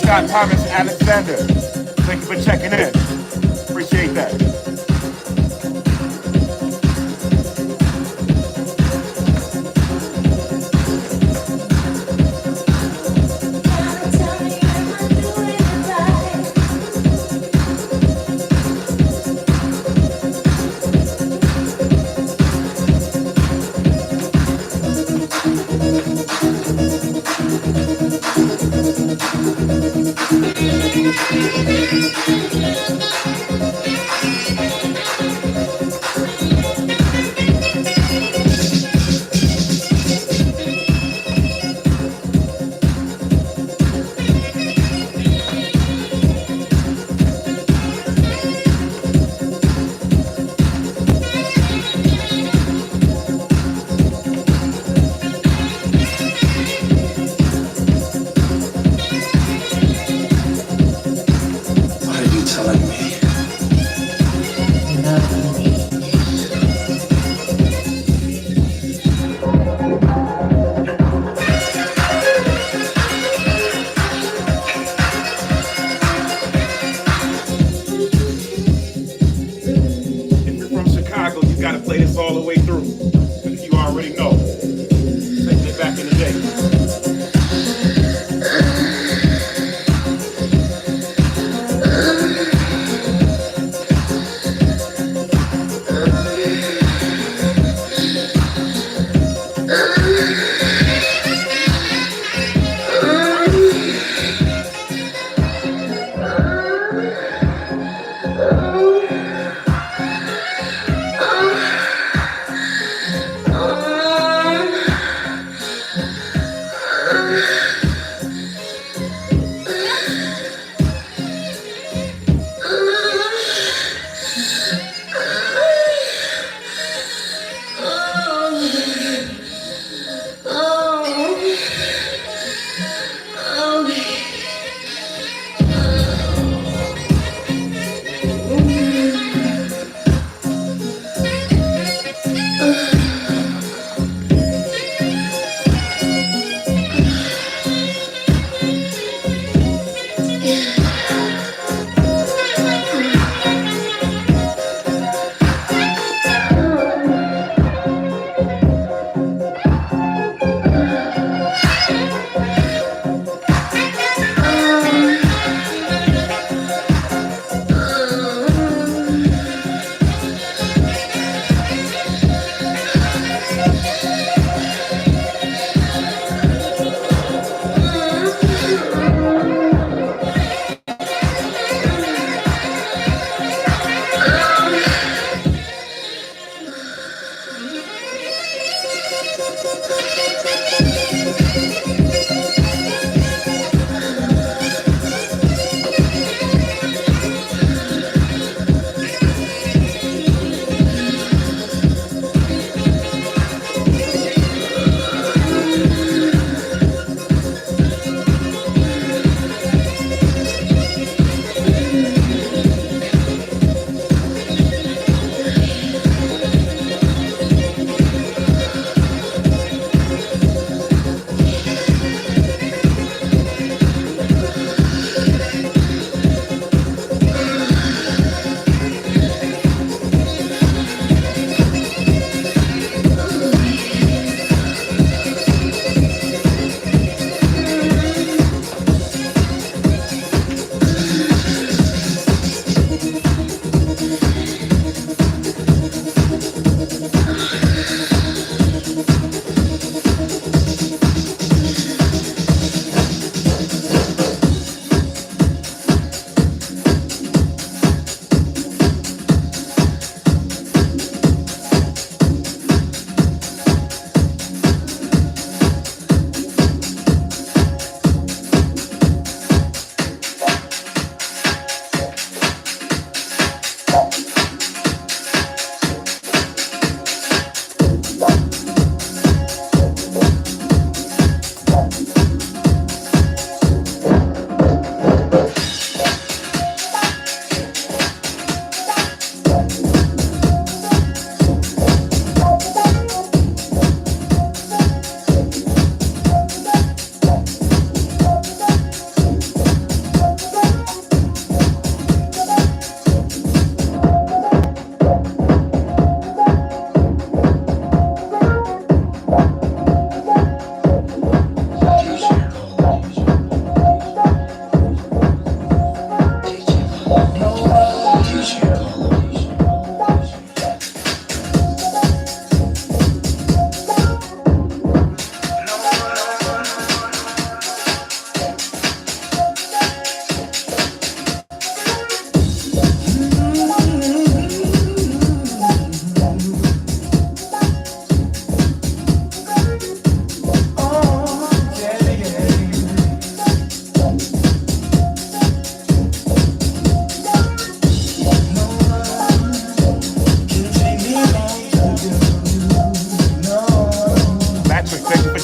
Scott Thomas Alexander. Thank you for checking in. Appreciate that.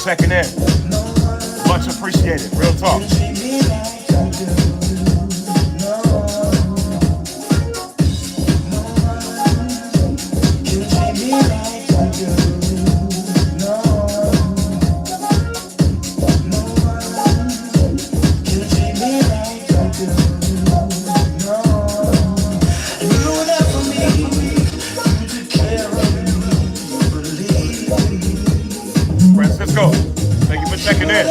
checking in. Much appreciated. Real talk. Francisco, thank you for checking in.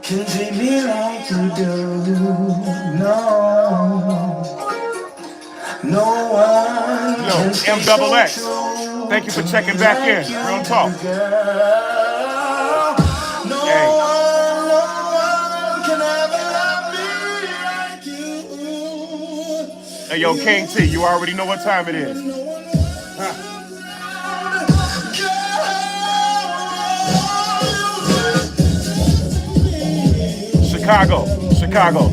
Can treat me like you do. No, no one. Yo, M-double-X, thank you for checking back in. Real talk. Hey. No one can ever love me like you. Hey, yo, King T, you already know what time it is. Chicago.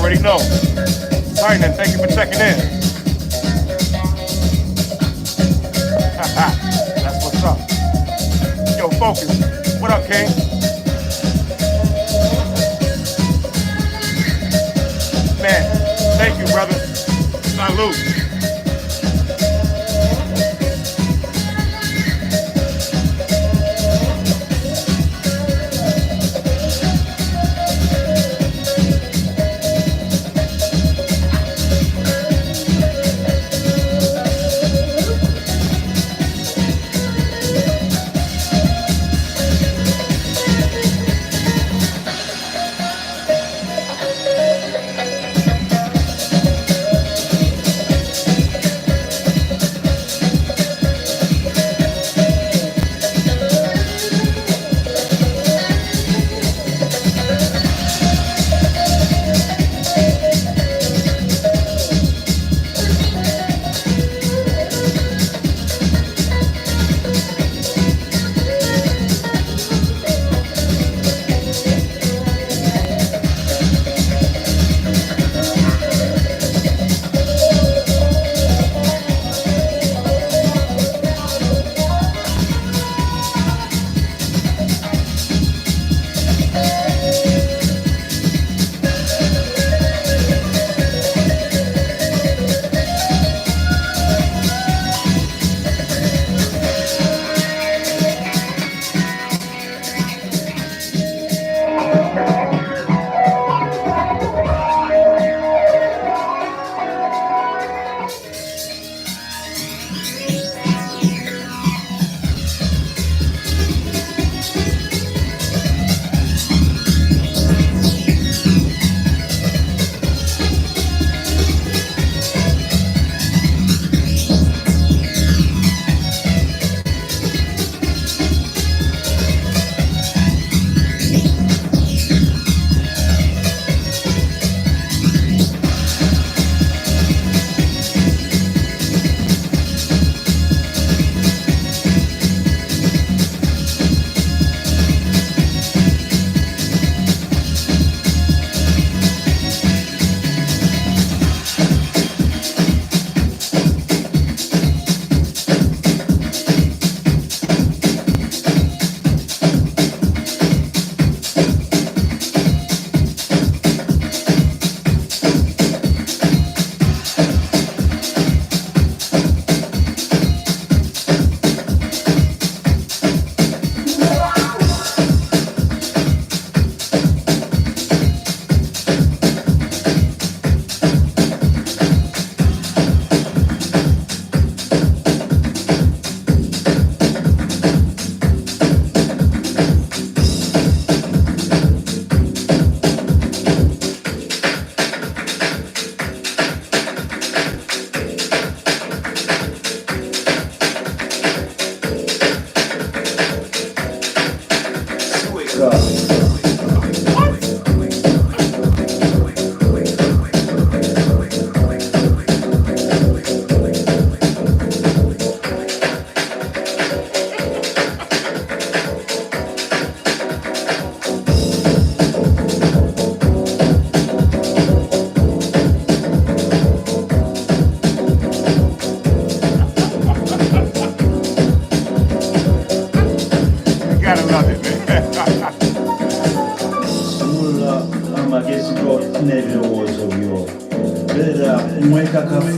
already know. Tynan, thank you for checking in. That's what's up. Yo, Focus. What up, King? Man, thank you, brother. Salute.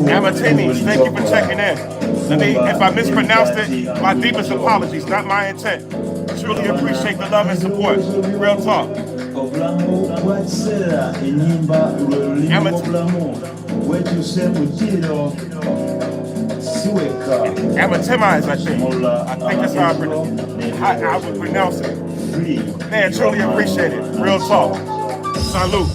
Amatini, thank you for checking in. If I mispronounced it, my deepest apologies, not my intent. Truly appreciate the love and support. Real talk. Amatimize, I think. I think that's how I would pronounce it. Man, truly appreciate it. Real talk. Salute.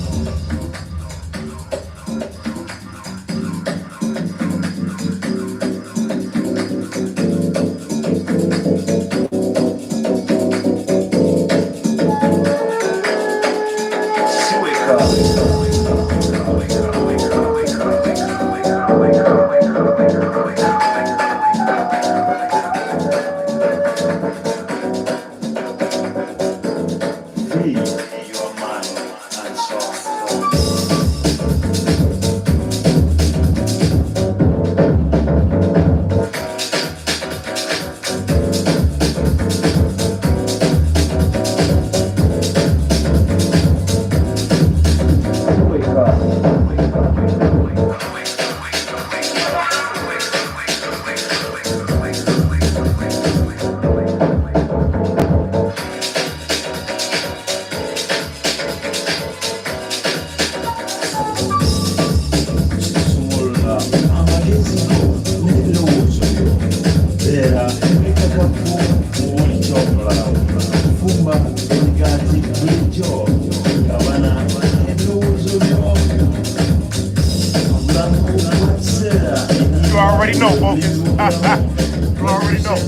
Free your mind and soul. You already know.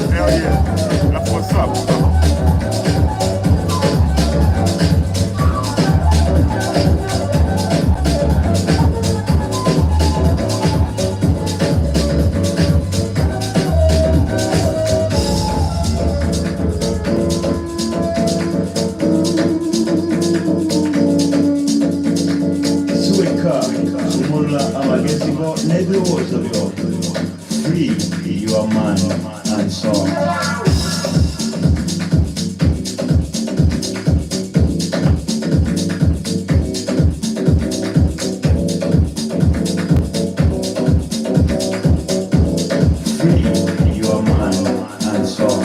Hell yeah. That's what's up. Free your mind and soul. Free your mind and soul.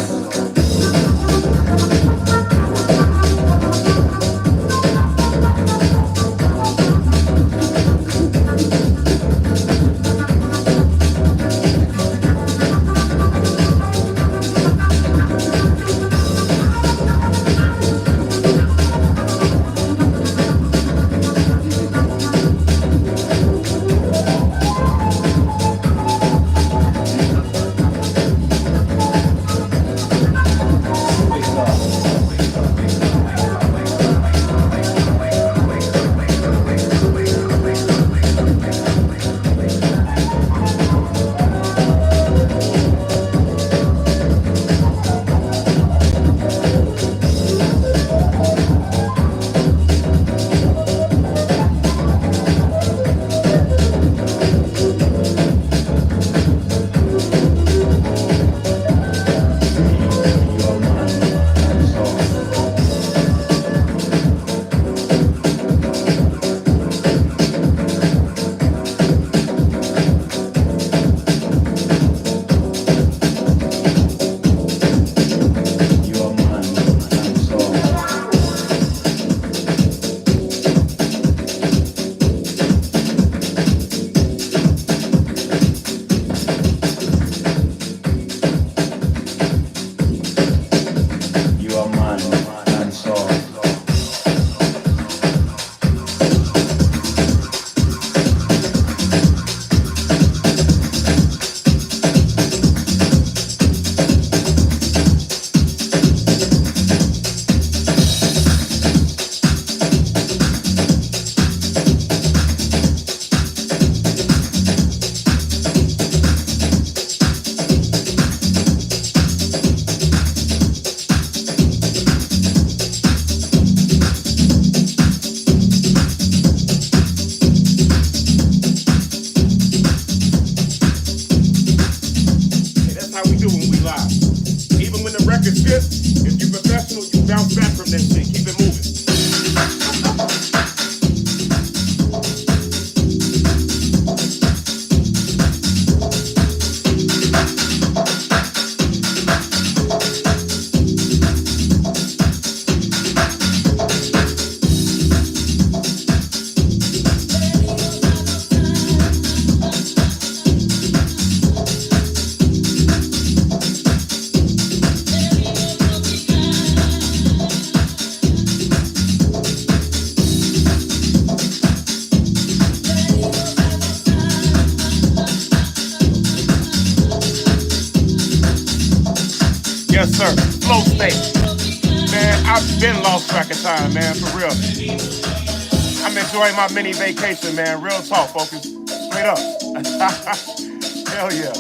Yes, sir. Flow state. Man, I've been lost track of time, man, for real. I'm enjoying my mini vacation, man. Real talk, focus. Straight up. Hell yeah.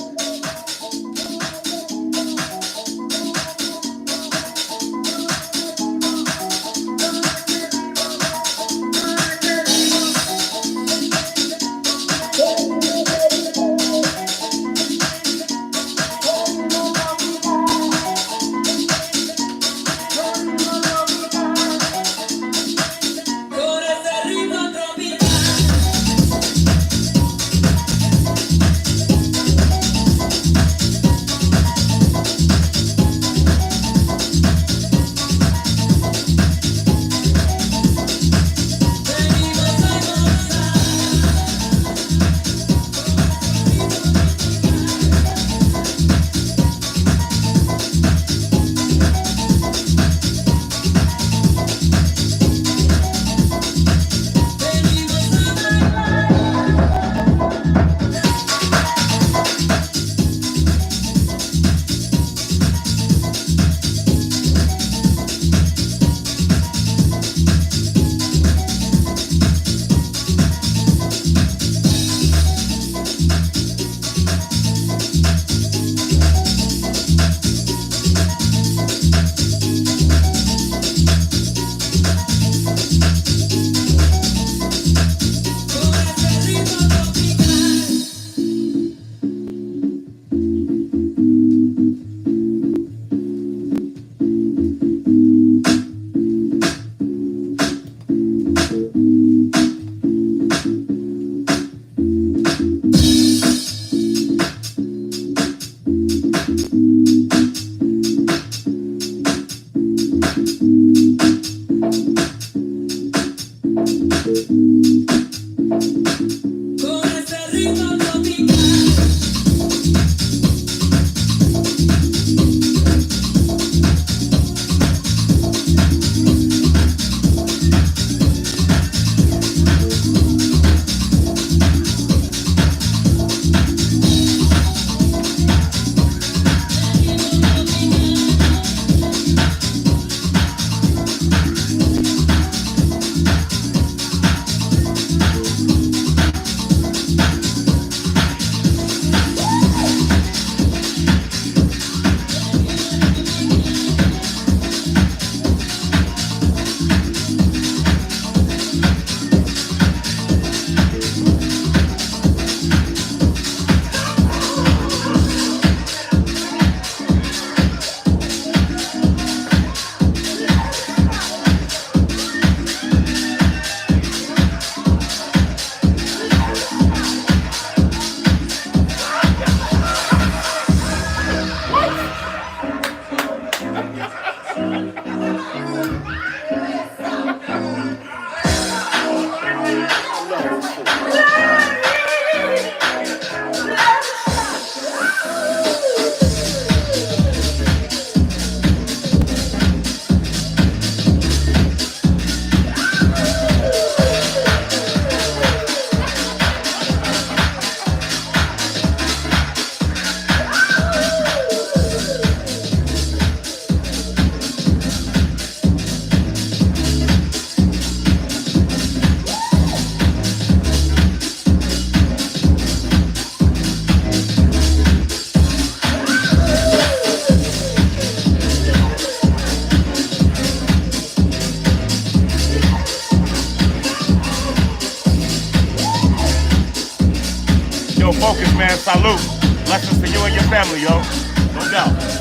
con ese ritmo tropical. Yo, focus, man. Salute. Blessings to you and your family, yo. No doubt.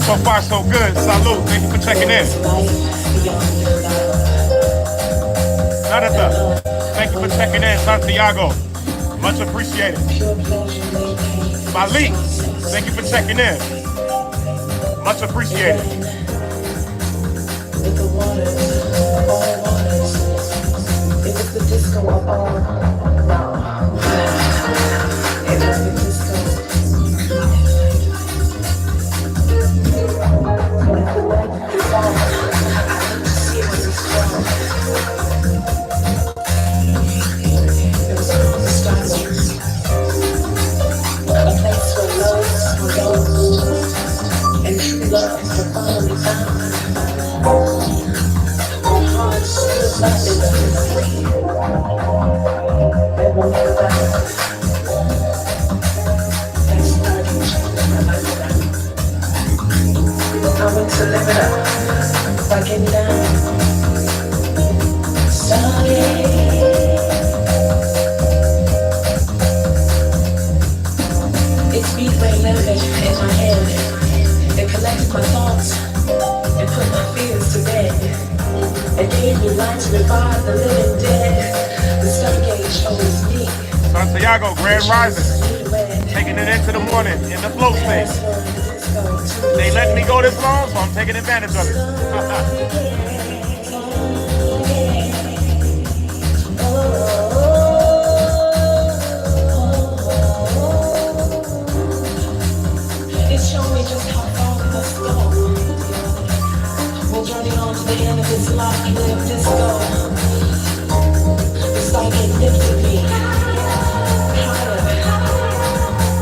So far, so good. Salute. Thank you for checking in. Jonathan, thank you for checking in. Santiago, much appreciated. Malik, thank you for checking in. Much appreciated. With the waters, all waters. It was the disco of all. No. It was the disco. It was all the stars. A place where love was all and true love were finally found. Hearts still nothing but free. They will never bound. That's starting to I went to live it up by getting down. Sorry. It's Speedway Melodic in my head. It collected my thoughts and put my fears to bed. It gave me light to revive the living dead. The stargate chose me. Santiago, Grand Rising. Taking it into the morning in the flow state. They letting me go this long, so I'm taking advantage of it. Show me just how far we must go. We'll journey on to the end of this life, live disco. The stargate lifted me higher,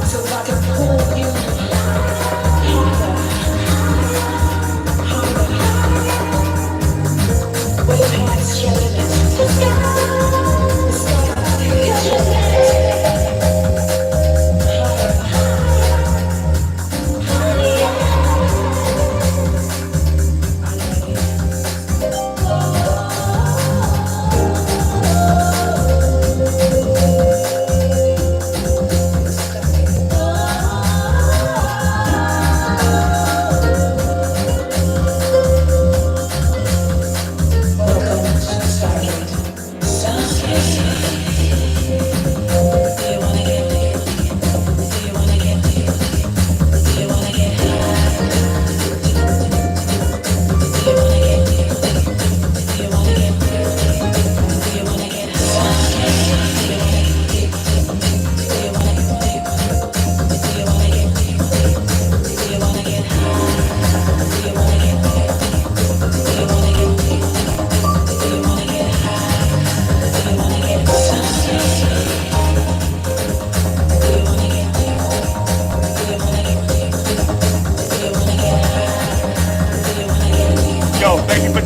so that I can pull you harder, way past your limits. The sky is your limit.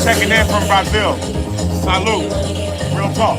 Checking in from Brazil. Salute. Real talk.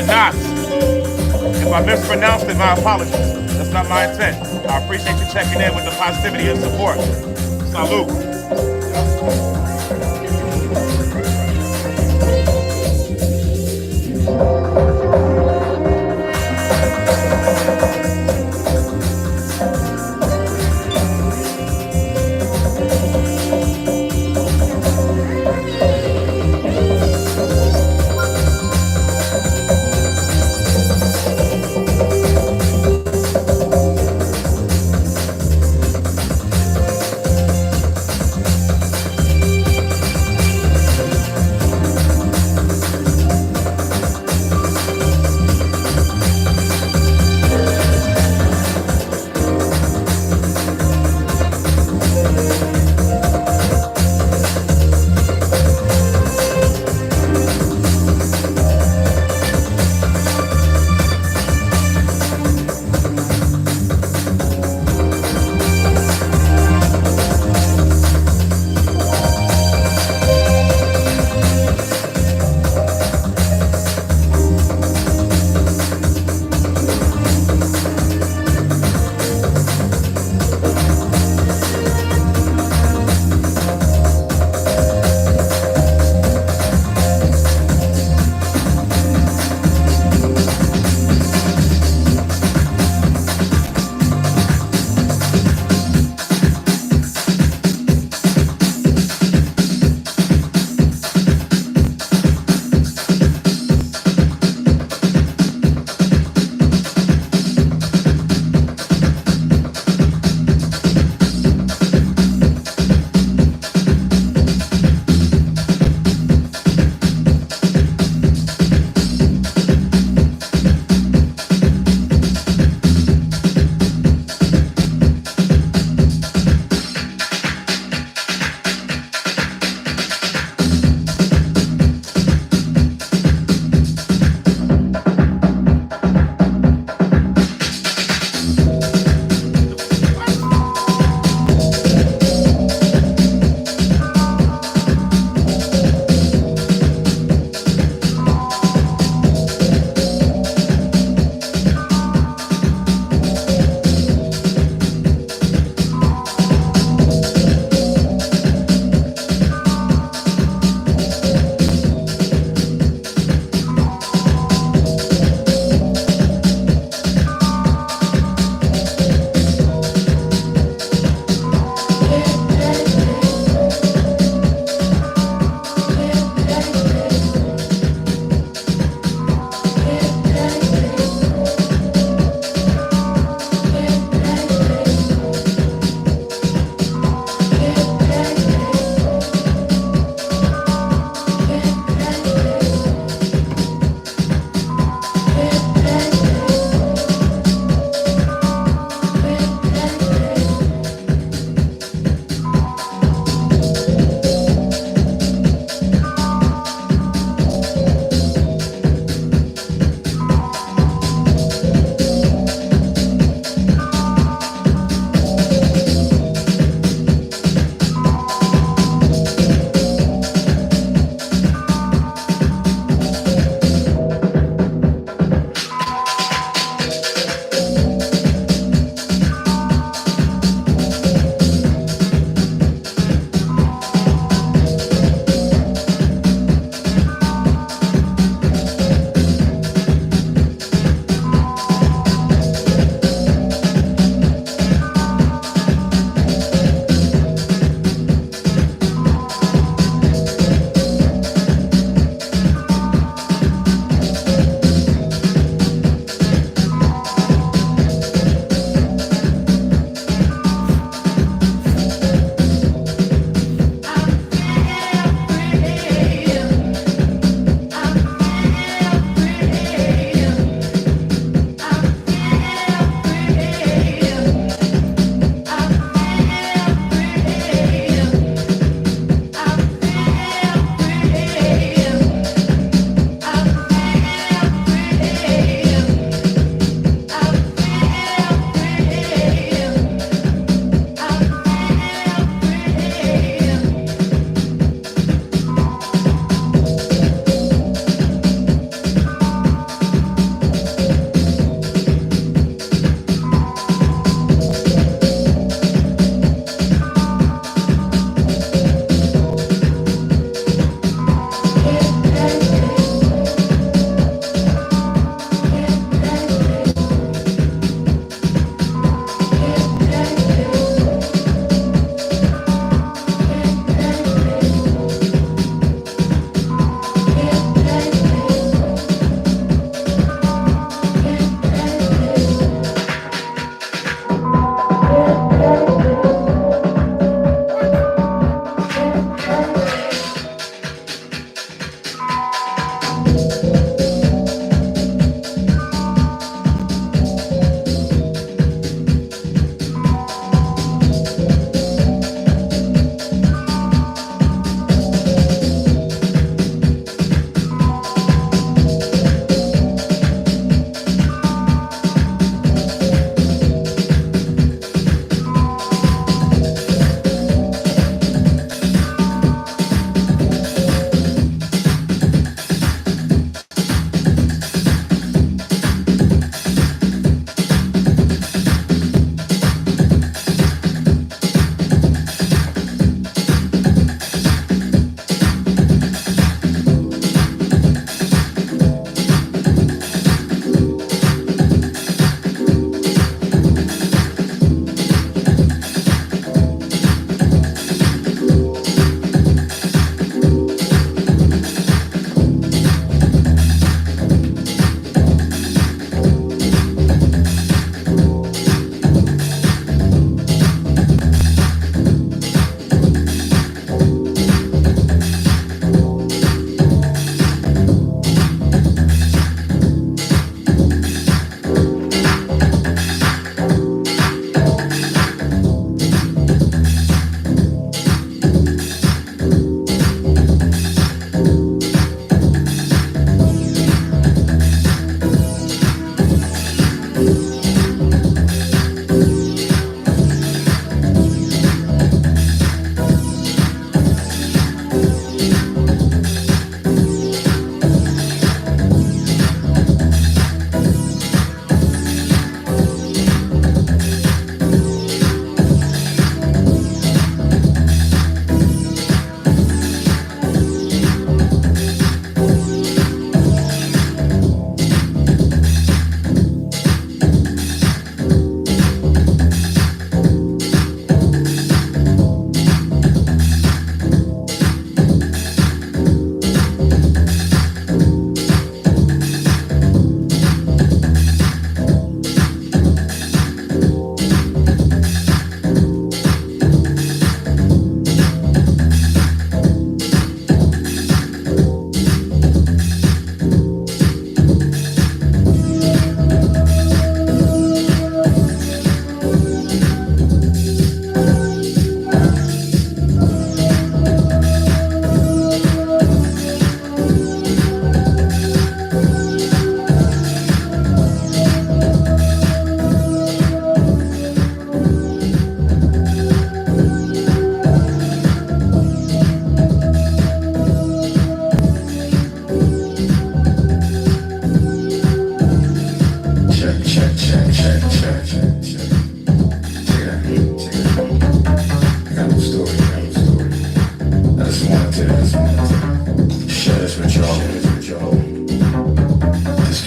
Canas. If I mispronounced it, my apologies. That's not my intent. I appreciate you checking in with the positivity and support. Salute.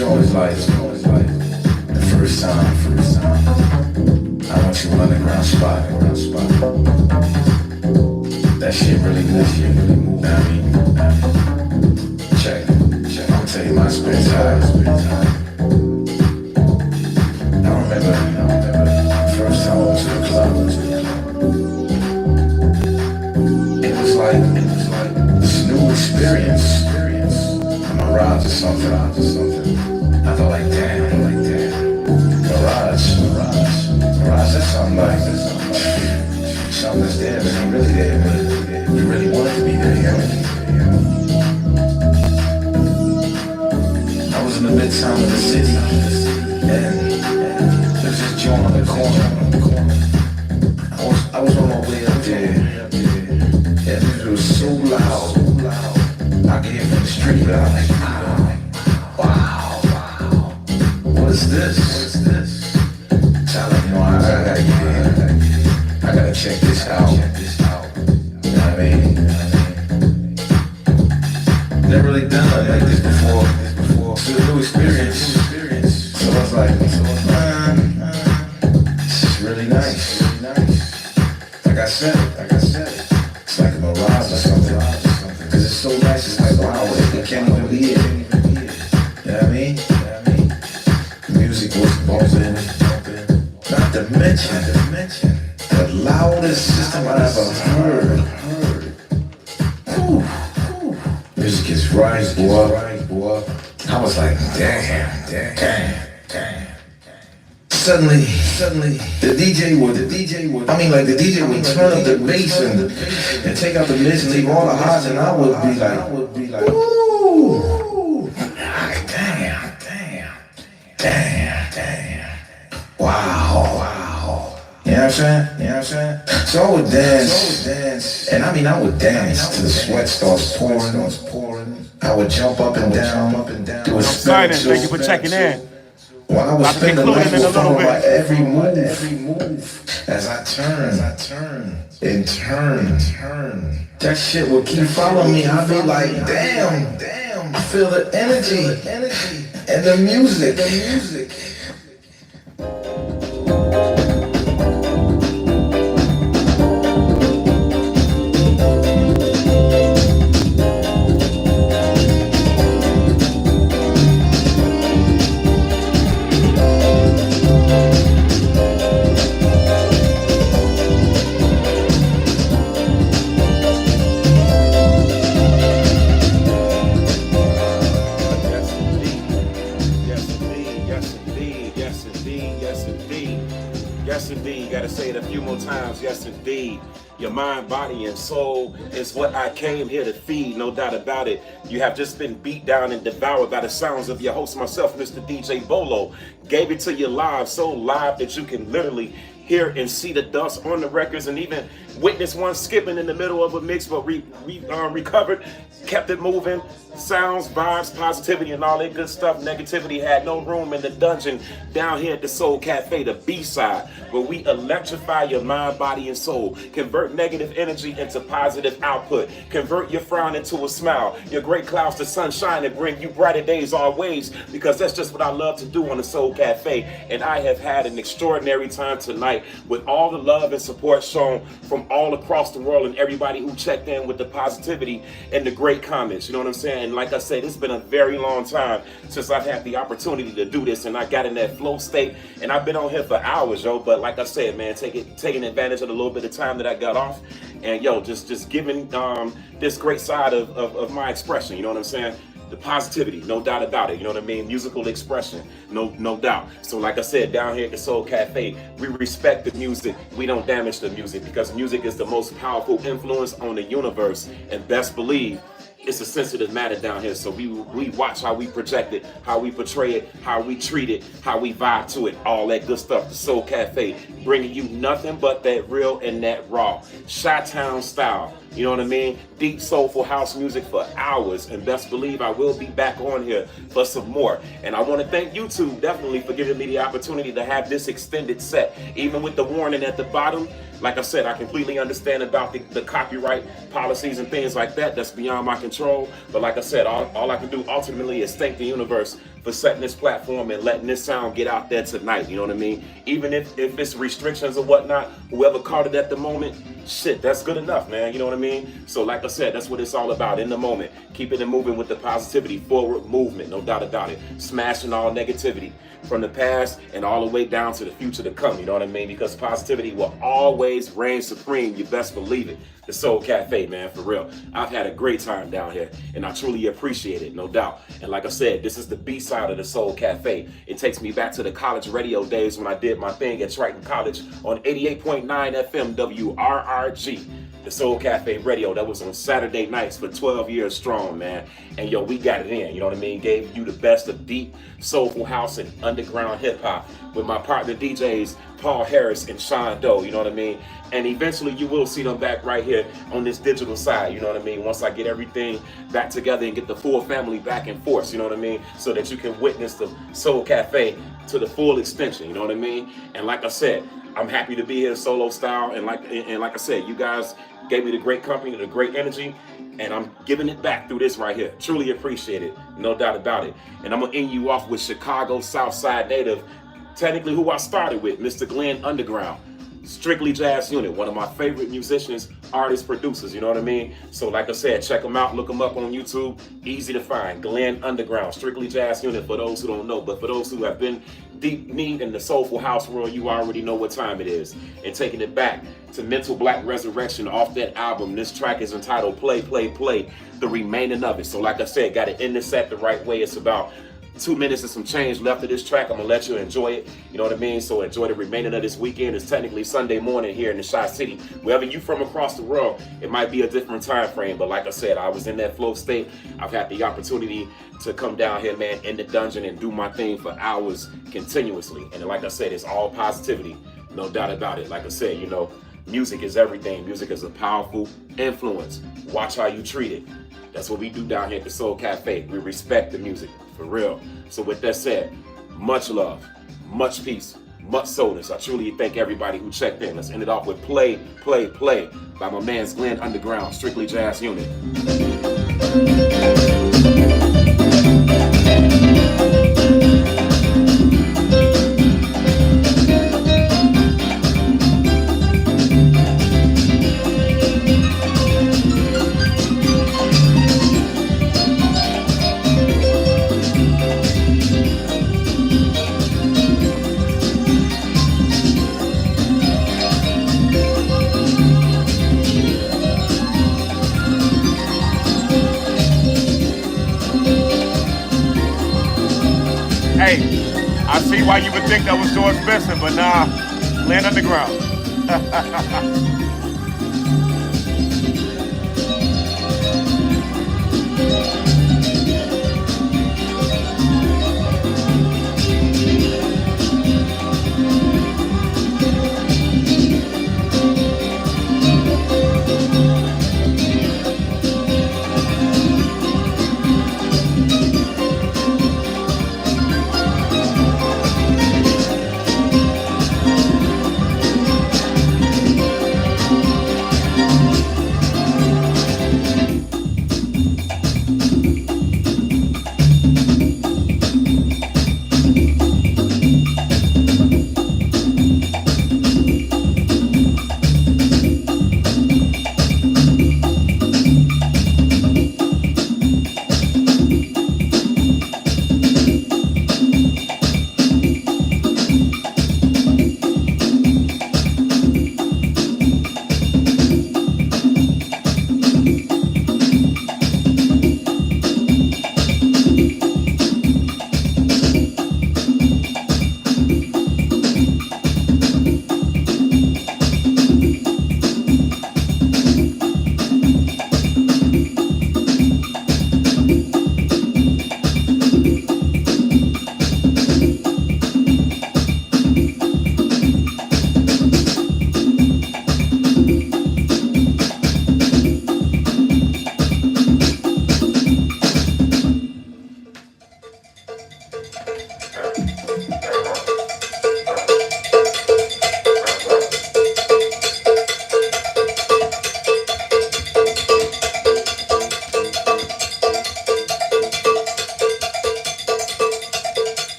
story is like the first time. I went to an underground spot. That shit really moved you. I mean, check. I'll tell you my experience. I remember the first time I went to the club. It was like this new experience. A mirage or something. I thought like, damn. Mirage, that's something like something that's there, but ain't really there, but you really want it to be there, you know? I was in the midtown of the city, and there's this joint on the corner. I was on my way up there, and it was so loud. I could hear from the street, but I was like, wow. What is this? Child, you know, I gotta get in. I gotta check this out. You know what I mean? Never really done nothing like this before. It's a new experience. So I was like, man, this is really nice. Like I said, it's like a mirage or something. Cause it's so nice, it's like, wow, it can't even be it. You know what I mean? Music was bumping. Not to mention the loudest system I ever heard. Whew. Music is right, boy. I was like, damn. Suddenly, the DJ would turn up the bass and take out the mids and leave all the highs, and I would be like, ooh, damn. Wow. You know what I'm saying? So I would dance, and I would dance till the sweat starts pouring. I would jump up and down, do a spin. Thank you for checking in. While I was spinning, the light was followed by every move. As I turn. That shit would keep following me. I'd be like, damn. I feel the energy and the music. Yes, indeed. Your mind, body, and soul is what I came here to feed, no doubt about it. You have just been beat down and devoured by the sounds of your host, myself, Mr. DJ Bolo. Gave it to you live, so live that you can literally hear and see the dust on the records, and even witness one skipping in the middle of a mix, but recovered, kept it moving. Sounds, vibes, positivity, and all that good stuff. Negativity had no room in the dungeon down here at the Soul Cafe, the B-side, where we electrify your mind, body, and soul. Convert negative energy into positive output. Convert your frown into a smile. Your gray clouds to sunshine, and bring you brighter days always, because that's just what I love to do on the Soul Cafe. And I have had an extraordinary time tonight with all the love and support shown from all across the world, and everybody who checked in with the positivity and the great comments. You know what I'm saying? And like I said, it's been a very long time since I've had the opportunity to do this, and I got in that flow state, and I've been on here for hours, yo. But like I said, man, taking advantage of the little bit of time that I got off, and yo, just giving this great side of my expression. You know what I'm saying? The positivity, no doubt about it. You know what I mean? Musical expression, no doubt. So like I said, down here at the Soul Cafe, we respect the music. We don't damage the music, because music is the most powerful influence on the universe. And best believe, it's a sensitive matter down here. So we watch how we project it, how we portray it, how we treat it, how we vibe to it, all that good stuff. The Soul Cafe, bringing you nothing but that real and that raw, Chi-Town style. You know what I mean? Deep soulful house music for hours, and best believe I will be back on here for some more. And I want to thank YouTube definitely for giving me the opportunity to have this extended set, even with the warning at the bottom. Like I said, I completely understand about the copyright policies and things like that. That's beyond my control. But like I said, all I can do ultimately is thank the universe for setting this platform and letting this sound get out there tonight. You know what I mean? Even if it's restrictions or whatnot, whoever caught it at the moment, shit, that's good enough, man. You know what I mean? So like I said, that's what it's all about, in the moment. Keeping it moving with the positivity, forward movement, no doubt about it. Smashing all negativity from the past and all the way down to the future to come. You know what I mean? Because positivity will always reign supreme. You best believe it. The Soul Cafe, man, for real. I've had a great time down here, and I truly appreciate it, no doubt. And like I said, this is the B side of the Soul Cafe. It takes me back to the college radio days when I did my thing at Triton College on 88.9 FM WRRG. The Soul Cafe Radio, that was on Saturday nights for 12 years strong, man. And yo, we got it in, you know what I mean? Gave you the best of deep, soulful house and underground hip hop with my partner DJs, Paul Harris and Sean Doe, you know what I mean? And eventually you will see them back right here on this digital side, you know what I mean? Once I get everything back together and get the full family back in force, you know what I mean? So that you can witness the Soul Cafe to the full extension, you know what I mean? And like I said, I'm happy to be here solo style, and like I said, you guys gave me the great company, the great energy, and I'm giving it back through this right here. Truly appreciate it, no doubt about it. And I'm gonna end you off with Chicago Southside native, technically who I started with, Mr. Glenn Underground. Strictly Jazz Unit, one of my favorite musicians, artists, producers, you know what I mean? So like I said, check them out, look them up on YouTube, easy to find. Glenn Underground, Strictly Jazz Unit for those who don't know, but for those who have been deep need in the soulful house world, you already know what time it is. And taking it back to Mental Black Resurrection off that album, this track is entitled Play, Play, Play, the remaining of it. So like I said, got to end the set the right way. It's about 2 minutes and some change left of this track. I'm gonna let you enjoy it, you know what I mean? So enjoy the remainder of this weekend. It's technically Sunday morning here in the Chi-City. Wherever you from across the world, it might be a different time frame, but like I said, I was in that flow state. I've had the opportunity to come down here, man, in the dungeon and do my thing for hours continuously. And like I said, it's all positivity, no doubt about it. Like I said, you know, music is everything. Music is a powerful influence. Watch how you treat it. That's what we do down here at the Soul Cafe. We respect the music, for real. So with that said, much love, much peace, much soulness. I truly thank everybody who checked in. Let's end it off with Play, Play, Play by my man's Glenn Underground, Strictly Jazz Unit. Hey, I see why you would think that was George Benson, but nah, Land Underground.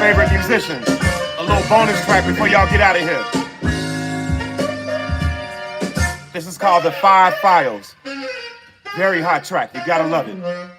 favorite musicians. A little bonus track before y'all get out of here. This is called The Five Files. Very hot track. You gotta love it.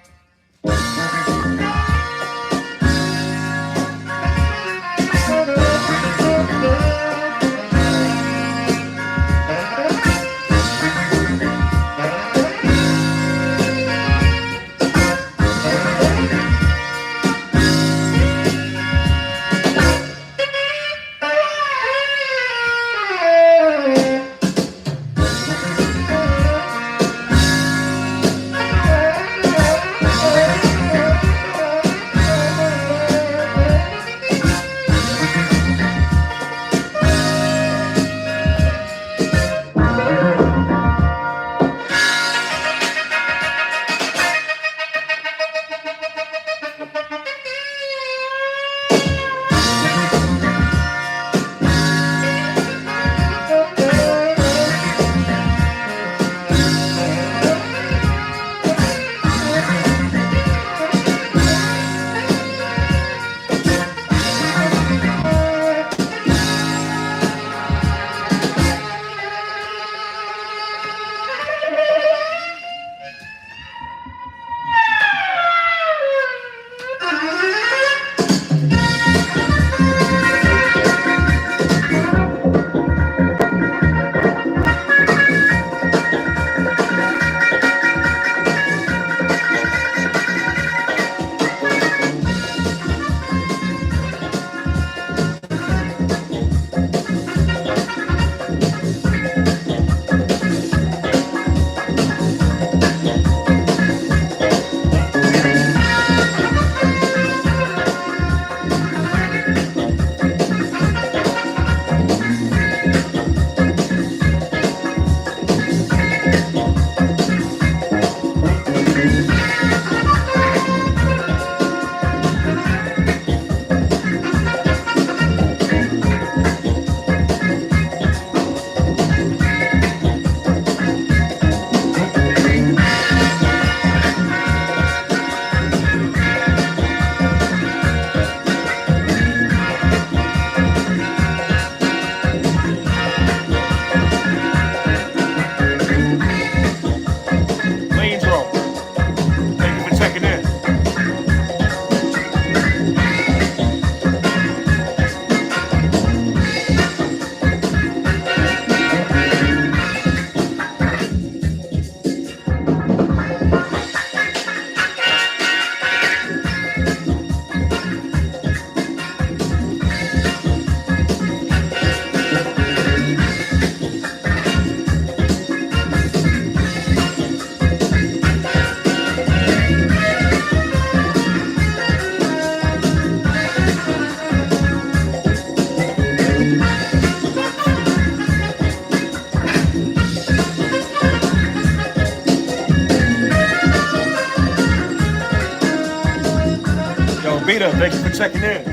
Vita, thank you for checking in.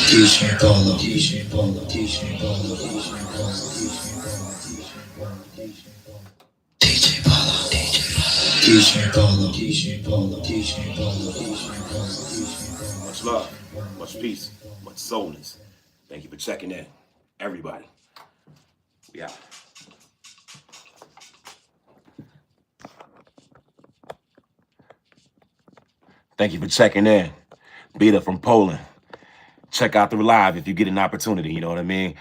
DJ Bolo, DJ Bolo, DJ Bolo, DJ Bolo, DJ Bolo, DJ Bolo, DJ Bolo, DJ Bolo, DJ Bolo. Much love, much peace, much soulness. Thank you for checking in, everybody. We out. Thank you for checking in. Beta from Poland. Check out the live if you get an opportunity, you know what I mean?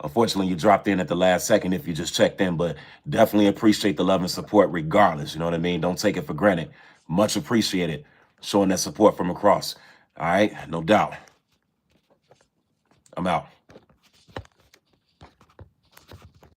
Unfortunately, you dropped in at the last second if you just checked in, but definitely appreciate the love and support regardless, you know what I mean? Don't take it for granted. Much appreciated showing that support from across. All right, no doubt. I'm out.